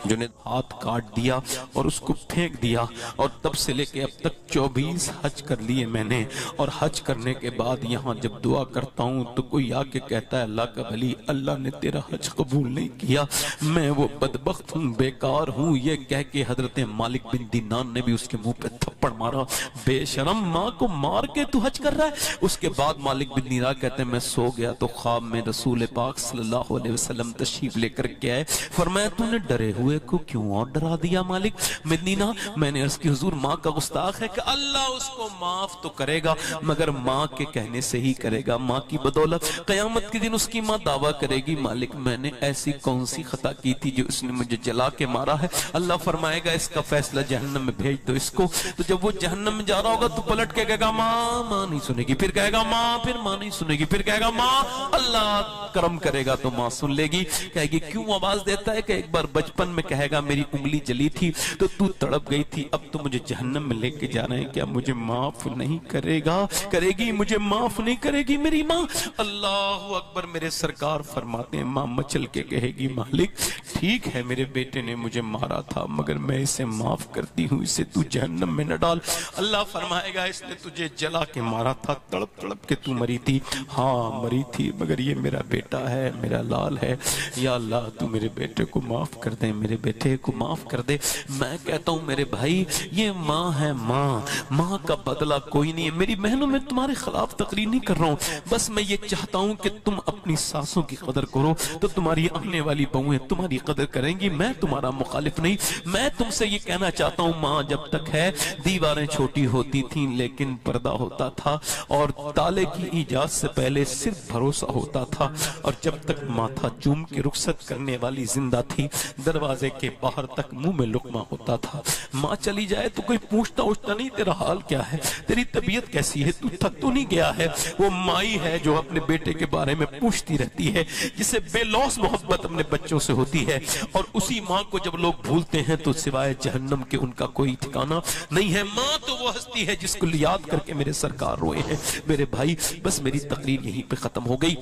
جنہیں ہاتھ کاٹ دیا اور اس کو پھینک دیا, اور تب سے لے کے اب تک 24 حج کر لیے میں نے, اور حج کرنے کے بعد یہاں جب دعا کرتا ہوں تو کوئی آ کے کہتا ہے اللہ کا بھلی اللہ نے تیرا حج قبول نہیں کیا, میں وہ بدبخت ہوں, بیکار ہوں. یہ کہہ کے حضرت مالک بن دینان نے بھی اس کے منہ پہ تھپڑ مارا, بے شرم ماں کو مار کے تو حج کر رہا ہے. اس کے بعد مالک بن دینان کہتے ہیں میں سو گیا تو خواب میں رسول پاک صلی اللہ علیہ وسلم تشریف لے کر کے آئے, فرمایا تو نے ڈرے ہوئے کو کیوں اور ڈرا دیا مالک مدینہ؟ میں نے عرض کی حضور ماں کا گستاخ ہے کہ اللہ اس کو معاف تو کرے گا مگر ماں کے کہنے سے ہی کرے گا, ماں کی بدولت قیامت کے دن اس کی ماں دعویٰ کرے گی مالک میں نے ایسی کون سی خطا کی تھی جو اس نے مجھے جلا کے مارا ہے؟ اللہ فرمائے گا اس کا فیصلہ جہنم میں بھیج دو اس کو. تو جب وہ جہنم میں جا رہا ہوگا تو پلٹ کے کہے گا ماں, ماں نہیں سنے گی, پھر کہے گا ماں, پھر ماں نہیں سنے گی, پھر کہے گا ماں, اللہ کرم کرے گا تو ماں سن لے گی. کہے گی کیوں آواز دیتا ہے کہ ایک بار بچپن میں کہے گا میری انگلی جلی تھی تو تڑپ گئی تھی, اب تو مجھے جہنم میں لے کے جا رہے ہیں, کیا مجھے معاف نہیں کرے گا؟ کرے گی, مجھے معاف نہیں کرے گی میری ماں؟ اللہ اکبر. میرے سرکار فرماتے ہیں ماں مچل کے کہے گی مالک ٹھیک ہے میرے بیٹے نے مجھے مارا تھا مگر میں اسے معاف کرتی ہوں, اسے تو جہنم میں نہ ڈال. اللہ فرمائے گا اس نے تجھے جلا کے مارا تھا, تڑپ تڑپ کے تو مری تھی, ہاں مری تھی مگر یہ میرا بیٹا ہے, میرا لال ہے, یا اللہ تو میرے بیٹے کو معاف کر دے, میرے بیٹے کو معاف کر دے. میں کہتا ہوں میرے بھائی یہ ماں ہے, ماں, ماں کا بدلہ کوئی نہیں ہے. میری بہنوں میں تمہارے خلاف تقریر نہیں کر رہا ہوں, بس میں یہ چاہتا ہوں کہ تم اپنی ساسوں کی قدر کرو تو تمہاری آنے والی بہویں تمہاری قدر کریں گی. میں تمہارا مخالف نہیں, میں تم سے یہ کہنا چاہتا ہوں ماں جب تک ہے دیواریں چھوٹی ہوتی تھیں لیکن پردہ ہوتا تھا, اور تالے کی ایجاد سے پہلے صرف بھروسہ ہوتا تھا, اور جب تک ماتھا چوم کے رخصت کرنے والی زندہ تھی دروازے کے باہر تک منہ میں لقمہ ہوتا تھا. ماں چلی جائے تو کوئی پوچھتا نہیں تیرا حال کیا ہے, تیری طبیعت کیسی ہے, تو تھک تو نہیں گیا ہے. وہ مائی ہے جو اپنے بیٹے کے بارے میں پوچھتی رہتی ہے, جسے بے لوث محبت اپنے بچوں سے ہوتی ہے, اور اسی ماں کو جب لوگ بھولتے ہیں تو سوائے جہنم کے ان کا کوئی ٹھکانہ نہیں ہے. ماں تو وہ ہستی ہے جس کو یاد کر کے میرے سرکار روئے ہیں. میرے بھائی بس میری تقریر یہیں پہ ختم ہو گئی.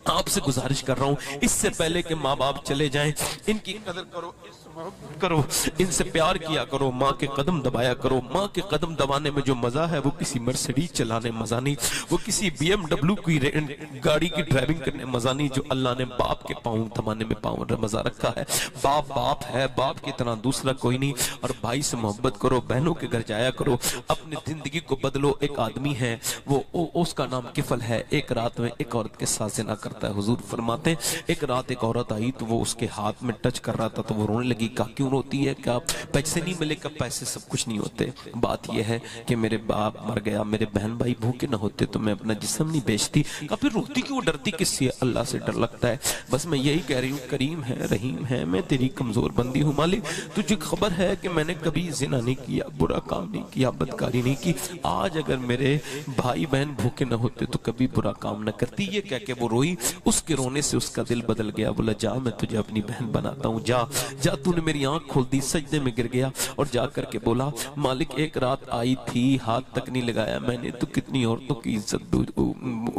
آپ سے گزارش کر رہا ہوں اس سے پہلے کہ ماں باپ چلے جائیں ان کی قدر کرو, کرو, ان سے پیار کیا کرو, ماں کے قدم دبایا کرو. ماں کے قدم دبانے میں جو مزہ ہے وہ کسی مرسیڈیز چلانے مزہ نہیں, وہ کسی بی ایم ڈبلیو کی گاڑی کی ڈرائیونگ کرنے مزہ نہیں, جو اللہ نے باپ کے پاؤں دبانے میں پاؤں مزہ رکھا ہے. باپ باپ ہے, باپ کی طرح دوسرا کوئی نہیں. اور بھائی سے محبت کرو, بہنوں کے گھر جایا کرو, اپنی زندگی کو بدلو. ایک آدمی ہے وہ اس کا نام کفل ہے, ایک رات میں ایک عورت کے ساتھ زنا کرتا ہے. حضور فرماتے ہیں ایک رات ایک عورت آئی تو وہ اس کے ہاتھ میں ٹچ کر رہا تھا تو وہ رونے لگی. کہا کیوں روتی ہے؟ کہا پیسے نہیں ملے, کہ پیسے سب کچھ نہیں ہوتے, بات یہ ہے کہ میرے باپ مر گیا, میرے بہن بھائی بھوکے نہ ہوتے تو میں اپنا جسم نہیں بیچتی. کہا پھر روتی کیوں, ڈرتی کس سے؟ اللہ سے ڈر لگتا ہے. بس میں یہی کہہ رہی ہوں کریم ہے, رحیم ہے, میں تیری کمزور بندی ہوں مالک. تجھے خبر ہے کہ میں نے کبھی زنا نہیں کیا, برا کام نہیں کیا, بدکاری نہیں کی. آج اگر میرے بھائی بہن بھوکے نہ ہوتے تو کبھی برا کام نہ کرتی. یہ کہہ کے وہ روئی, اس کے رونے سے اس کا دل بدل گیا. بولا جا میں تجھے اپنی بہن بناتا ہوں, جا جا. تو نے میری آنکھ کھول دی, سجدے میں گر گیا اور جا کر کے بولا مالک ایک رات آئی تھی, ہاتھ تک نہیں لگایا میں نے, تو کتنی عورتوں کی عزت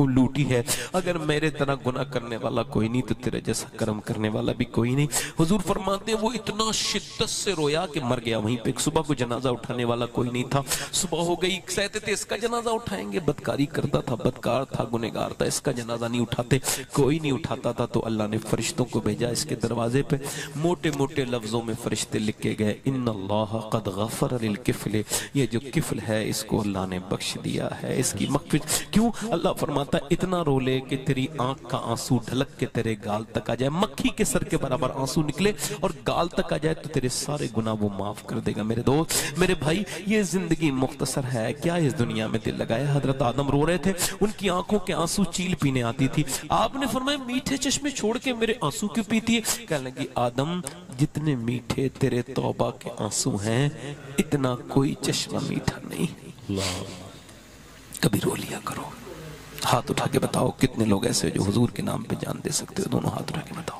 لوٹی ہے. اگر میرے طرح گناہ کرنے والا کوئی نہیں تو تیرے جیسا کرم کرنے والا بھی کوئی نہیں. حضور فرماتے ہیں وہ اتنا شدت سے رویا کہ مر گیا وہیں پہ. صبح کو جنازہ اٹھانے والا کوئی نہیں تھا. صبح ہو گئی, کہتے تھے اس کا جنازہ اٹھائیں گے, بدکاری کرتا تھا, بدکار تھا, گنہگار تھا, اس کا جنازہ نہیں اٹھاتے. کوئی نہیں اٹھاتا تھا تو اللہ نے فرشتوں کو بھیجا اس کے دروازے پہ. موٹے موٹے لفظوں میں فرشتے لکھ کے گئے ان اللہ قد غفر للکفل, یہ جو کفل ہے اس کو اللہ نے بخش دیا ہے, اس کی مغفرت. کیوں؟ اللہ فرماتا ہے اتنا رو لے کہ تیری آنکھ کا آنسو ڈھلک کے تیرے گال تک آ جائے, مکھی کے سر کے برابر آنسو نکلے اور گال تک آ جائے تو تیرے سارے گناہ وہ معاف کر دے گا. میرے دوست, میرے بھائی, یہ زندگی مختصر ہے, کیا اس دنیا میں دل لگایا. حضرت آدم رو رہے تھے, ان کی آنکھوں کے آنسو چیل پینے آتی تھی. آپ نے فرمایا میٹھے چشمے چھوڑ کے میرے آنسو کیوں پیتی ہے؟ کہنے لگی آدم جتنے میٹھے تیرے توبہ کے آنسو ہیں اتنا کوئی چشمہ میٹھا نہیں. کبھی رو لیا کرو. ہاتھ اٹھا کے بتاؤ کتنے لوگ ایسے جو حضور کے نام پہ جان دے سکتے ہو, دونوں ہاتھ اٹھا کے بتاؤ.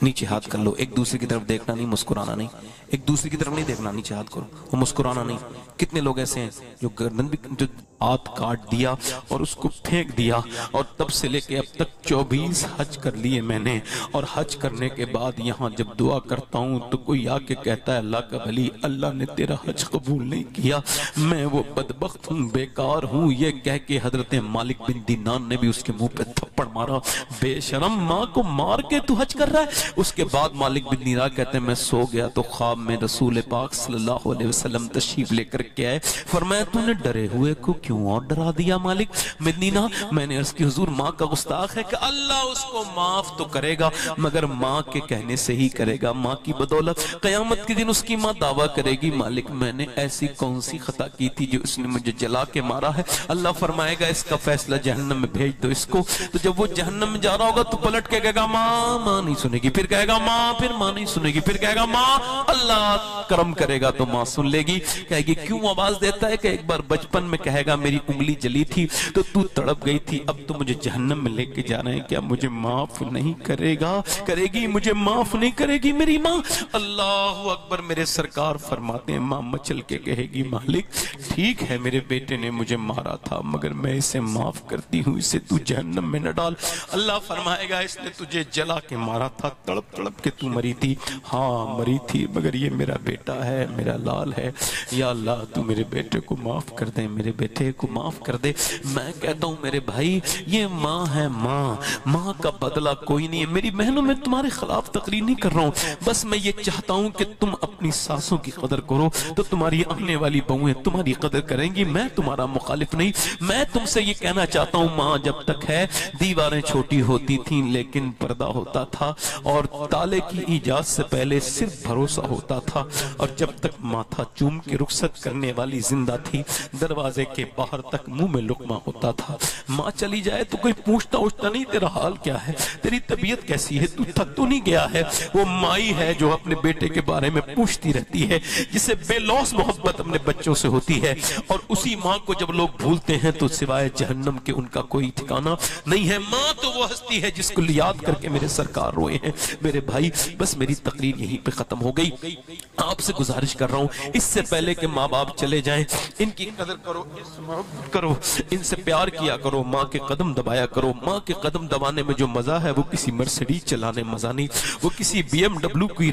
نیچے ہاتھ کر لو، ایک دوسرے کی طرف دیکھنا نہیں، مسکرانا نہیں، ایک دوسرے کی طرف نہیں دیکھنا، نیچے ہاتھ کرو اور مسکرانا نہیں۔ کتنے لوگ ایسے ہیں جو گردن بھی جو ہاتھ کاٹ دیا اور اس کو پھینک دیا، اور تب سے لے کے اب تک 24 حج کر لیے میں نے، اور حج کرنے کے بعد یہاں جب دعا کرتا ہوں تو کوئی آ کے کہتا ہے اللہ کا بھلی اللہ نے تیرا حج قبول نہیں کیا، میں وہ بدبخت ہوں، بیکار ہوں، یہ کہہ کے حضرت مالک بن دینان نے بھی اس کے منہ پہ تھپڑ مارا، بے شرم ماں کو مار کے تو حج کر رہا ہے۔ اس کے بعد مالک بن دینان کہتے ہیں میں سو گیا تو خواب میں رسول پاک صلی اللہ علیہ وسلم تشریف لے کر کے آئے، فرمایا تو نے ڈرے ہوئے کو کیوں اور ڈرا دیا مالک بن دینان؟ میں نے عرض کی حضور ماں کا گستاخ ہے کہ اللہ اس کو معاف تو کرے گا مگر ماں کے کہنے سے ہی کرے گا، ماں کی بدولت قیامت کے دن اس کی ماں دعویٰ کرے گی مالک میں نے ایسی کون سی خطا کی تھی جو اس نے مجھے جلا کے مارا ہے؟ اللہ فرمائے گا اس کا فیصلہ جہنم میں بھیج دو اس کو۔ تو جب وہ جہنم میں جا رہا ہوگا تو پلٹ کے کہے گا ماں، ماں نہیں سنے گی، پھر کہے گا ماں، پھر ماں نہیں سنے گی، پھر کہے گا ماں، اللہ کرم کرے گا تو ماں سن لے گی، کہے گی کیوں آواز دیتا ہے کہ ایک بار بچپن میں کہے گا میری انگلی جلی تھی تو تڑپ گئی تھی، اب تو مجھے جہنم میں لے کے جا رہے ہیں، کیا مجھے معاف نہیں کرے گا؟ کرے گی، مجھے معاف نہیں کرے گی میری ماں؟ اللہ اکبر۔ میرے سرکار فرماتے ہیں ماں مچل کے کہے گی مالک ٹھیک ہے میرے بیٹے نے مجھے مارا تھا مگر میں اسے معاف کرتی ہوں، اسے تو جہنم میں نہ ڈال۔ اللہ فرمائے گا اس نے تجھے جلا کے مارا تھا، تڑپ تڑپ کے تو مری تھی، ہاں مری تھی مگر یہ میرا بیٹا ہے، میرا لال ہے، یا اللہ تو میرے بیٹے کو معاف کر دے، میرے بیٹے کو معاف کر دے۔ میں کہتا ہوں میرے بھائی یہ ماں ہے، ماں کا بدلہ کوئی نہیں ہے۔ میری بہنوں میں تمہارے خلاف تقریر نہیں کر رہا ہوں، بس میں یہ چاہتا ہوں کہ تم اپنی ساسوں کی قدر کرو تو تمہاری آنے والی بہویں تمہاری قدر کریں گی۔ میں تمہارا مخالف نہیں، میں تم سے یہ کہنا چاہتا ہوں ماں جب تک ہے دیواریں چھوٹی ہوتی تھیں لیکن پردہ ہوتا تھا، اور تالے کی ایجاد سے پہلے صرف بھروسہ ہوتا تھا، اور جب تک ماتھا چوم کے رخصت کرنے والی زندہ تھی دروازے کے باہر تک منہ میں لقمہ ہوتا تھا۔ ماں چلی جائے تو کوئی پوچھتا نہیں تیرا حال کیا ہے، تیری طبیعت کیسی ہے، تو تھک تو نہیں گیا ہے؟ وہ مائی ہے جو اپنے بیٹے کے بارے میں پوچھتی رہتی ہے، جسے بے لوث محبت اپنے بچوں سے ہوتی ہے، اور اسی ماں کو جب لوگ بھولتے ہیں تو سوائے جہنم کے ان کا کوئی ٹھکانہ نہیں ہے۔ ماں تو وہ ہستی ہے جس کو یاد کر کے میرے سرکار روئے ہیں۔ میرے بھائی بس میری تقریر یہیں پہ ختم ہو گئی، آپ سے گزارش کر رہا ہوں اس سے پہلے کہ ماں باپ چلے جائیں ان کی قدر کرو، محبت کرو، ان سے پیار کیا کرو، ماں کے قدم دبایا کرو۔ ماں کے قدم دبانے میں جو مزہ ہے وہ کسی مرسیڈیز چلانے مزہ نہیں، وہ کسی بی ایم ڈبلیو کی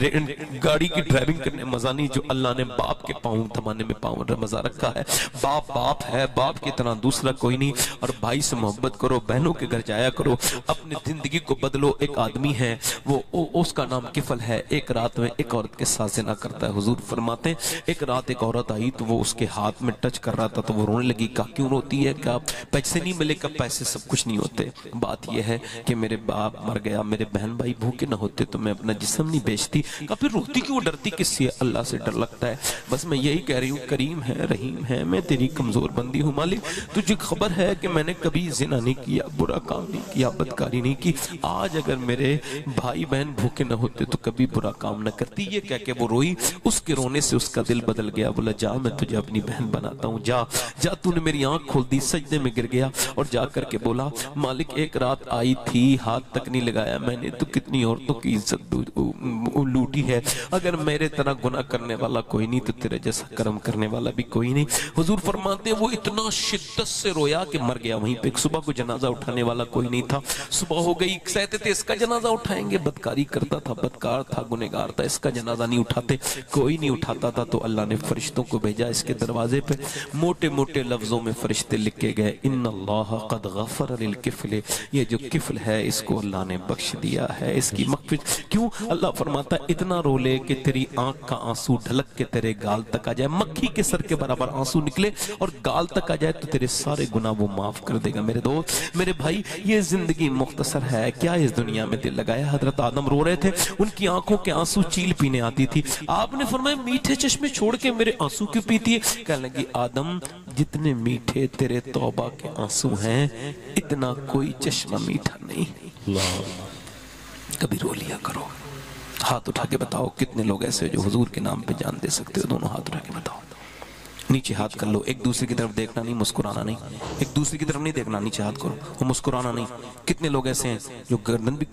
گاڑی کی ڈرائیونگ کرنے مزہ نہیں، جو اللہ نے باپ کے پاؤں دبانے میں پاؤں مزہ رکھا ہے۔ باپ باپ ہے، باپ کی طرح دوسرا کوئی نہیں۔ اور بھائی سے محبت کرو، بہنوں کے گھر جایا کرو، اپنی زندگی کو بدلو۔ ایک آدمی ہے وہ اس کا نام کفل ہے، ایک رات میں ایک عورت کے ساتھ زنا کرتا ہے۔ حضور فرماتے ہیں ایک رات ایک عورت آئی تو وہ اس کے ہاتھ میں ٹچ کر رہا تھا تو وہ رونے لگی، کہا کیوں روتی ہے؟ کہا پیسے نہیں ملے، کہا پیسے سب کچھ نہیں ہوتے، بات یہ ہے کہ میرے باپ مر گیا، میرے بہن بھائی بھوکے نہ ہوتے تو میں اپنا جسم نہیں بیچتی۔ کہا پھر روتی کیوں، ڈرتی کس سے؟ اللہ سے ڈر لگتا ہے۔ بس میں یہی کہہ رہی ہوں کریم ہے، رحیم ہے، میں تیری کمزور بندی ہوں مالک، تجھے خبر ہے کہ میں نے کبھی زنا نہیں کیا، برا کام نہیں کیا، بدکاری نہیں کی۔ آج اگر میرے بھائی بہن بھوکے نہ ہوتے تو کبھی برا کام نہ کرتی۔ یہ کہہ کے وہ روئی، اس کے رونے سے اس کا دل بدل گیا، بولا جا میں تجھے اپنی بہن بناتا ہوں، جا جا۔ تو نے میری آنکھ کھول دی، سجدے میں گر گیا اور جا کر کے بولا مالک ایک رات آئی تھی، ہاتھ تک نہیں لگایا میں نے، تو کتنی عورتوں کی عزت لوٹی ہے۔ اگر میرے طرح گناہ کرنے والا کوئی نہیں تو تیرے جیسا کرم کرنے والا بھی کوئی نہیں۔ حضور فرماتے ہیں وہ اتنا شدت سے رویا کہ مر گیا وہیں پہ۔ صبح کو جنازہ اٹھانے والا کوئی نہیں تھا، صبح ہو گئی، کہتے تھے اس کا جنازہ اٹھائیں گے، بدکاری کرتا تھا، بدکار تھا، گنہگار تھا، اس کا جنازہ نہیں اٹھاتے، کوئی نہیں اٹھاتا تھا۔ تو اللہ نے فرشتوں کو بھیجا، اس کے دروازے پہ موٹے موٹے لفظوں میں فرشتے لکھے گئے ان اللہ قد غفر للکفل، یہ جو کفل ہے اس کو اللہ نے بخش دیا ہے، اس کی مغفرت۔ کیوں؟ اللہ فرماتا ہے اتنا رو لے کہ تیری آنکھ کا آنسو ڈھلک کے تیرے گال تک آ جائے، مکھی کے سر کے برابر آنسو نکلے اور گال تک آ جائے تو تیرے سارے گناہ وہ معاف کر دے گا۔ میرے دوست میرے بھائی یہ زندگی مختصر ہے، کیا اس دنیا میں دل لگایا؟ حضرت آدم رو رہے تھے، ان کی آنکھوں کے آنسو چیل پینے آتی تھی، آپ نے فرمایا میٹھے چشمے چھوڑ کے میرے آنسو کیوں پیتی ہے؟ کہنے لگی آدم جتنے میٹھے تیرے توبہ کے آنسو ہیں اتنا کوئی چشمہ میٹھا نہیں، کبھی رو لیا کرو۔ ہاتھ اٹھا کے بتاؤ کتنے لوگ ایسے جو حضور کے نام پہ جان دے سکتے ہو؟ دونوں ہاتھ اٹھا کے بتاؤ، نیچے ہاتھ کر لو، ایک دوسرے کی طرف دیکھنا نہیں، مسکرانا نہیں، ایک دوسرے کی طرف نہیں دیکھنا، نیچے ہاتھ کرو اور مسکرانا نہیں۔ کتنے لوگ ایسے ہیں جو گردن بھی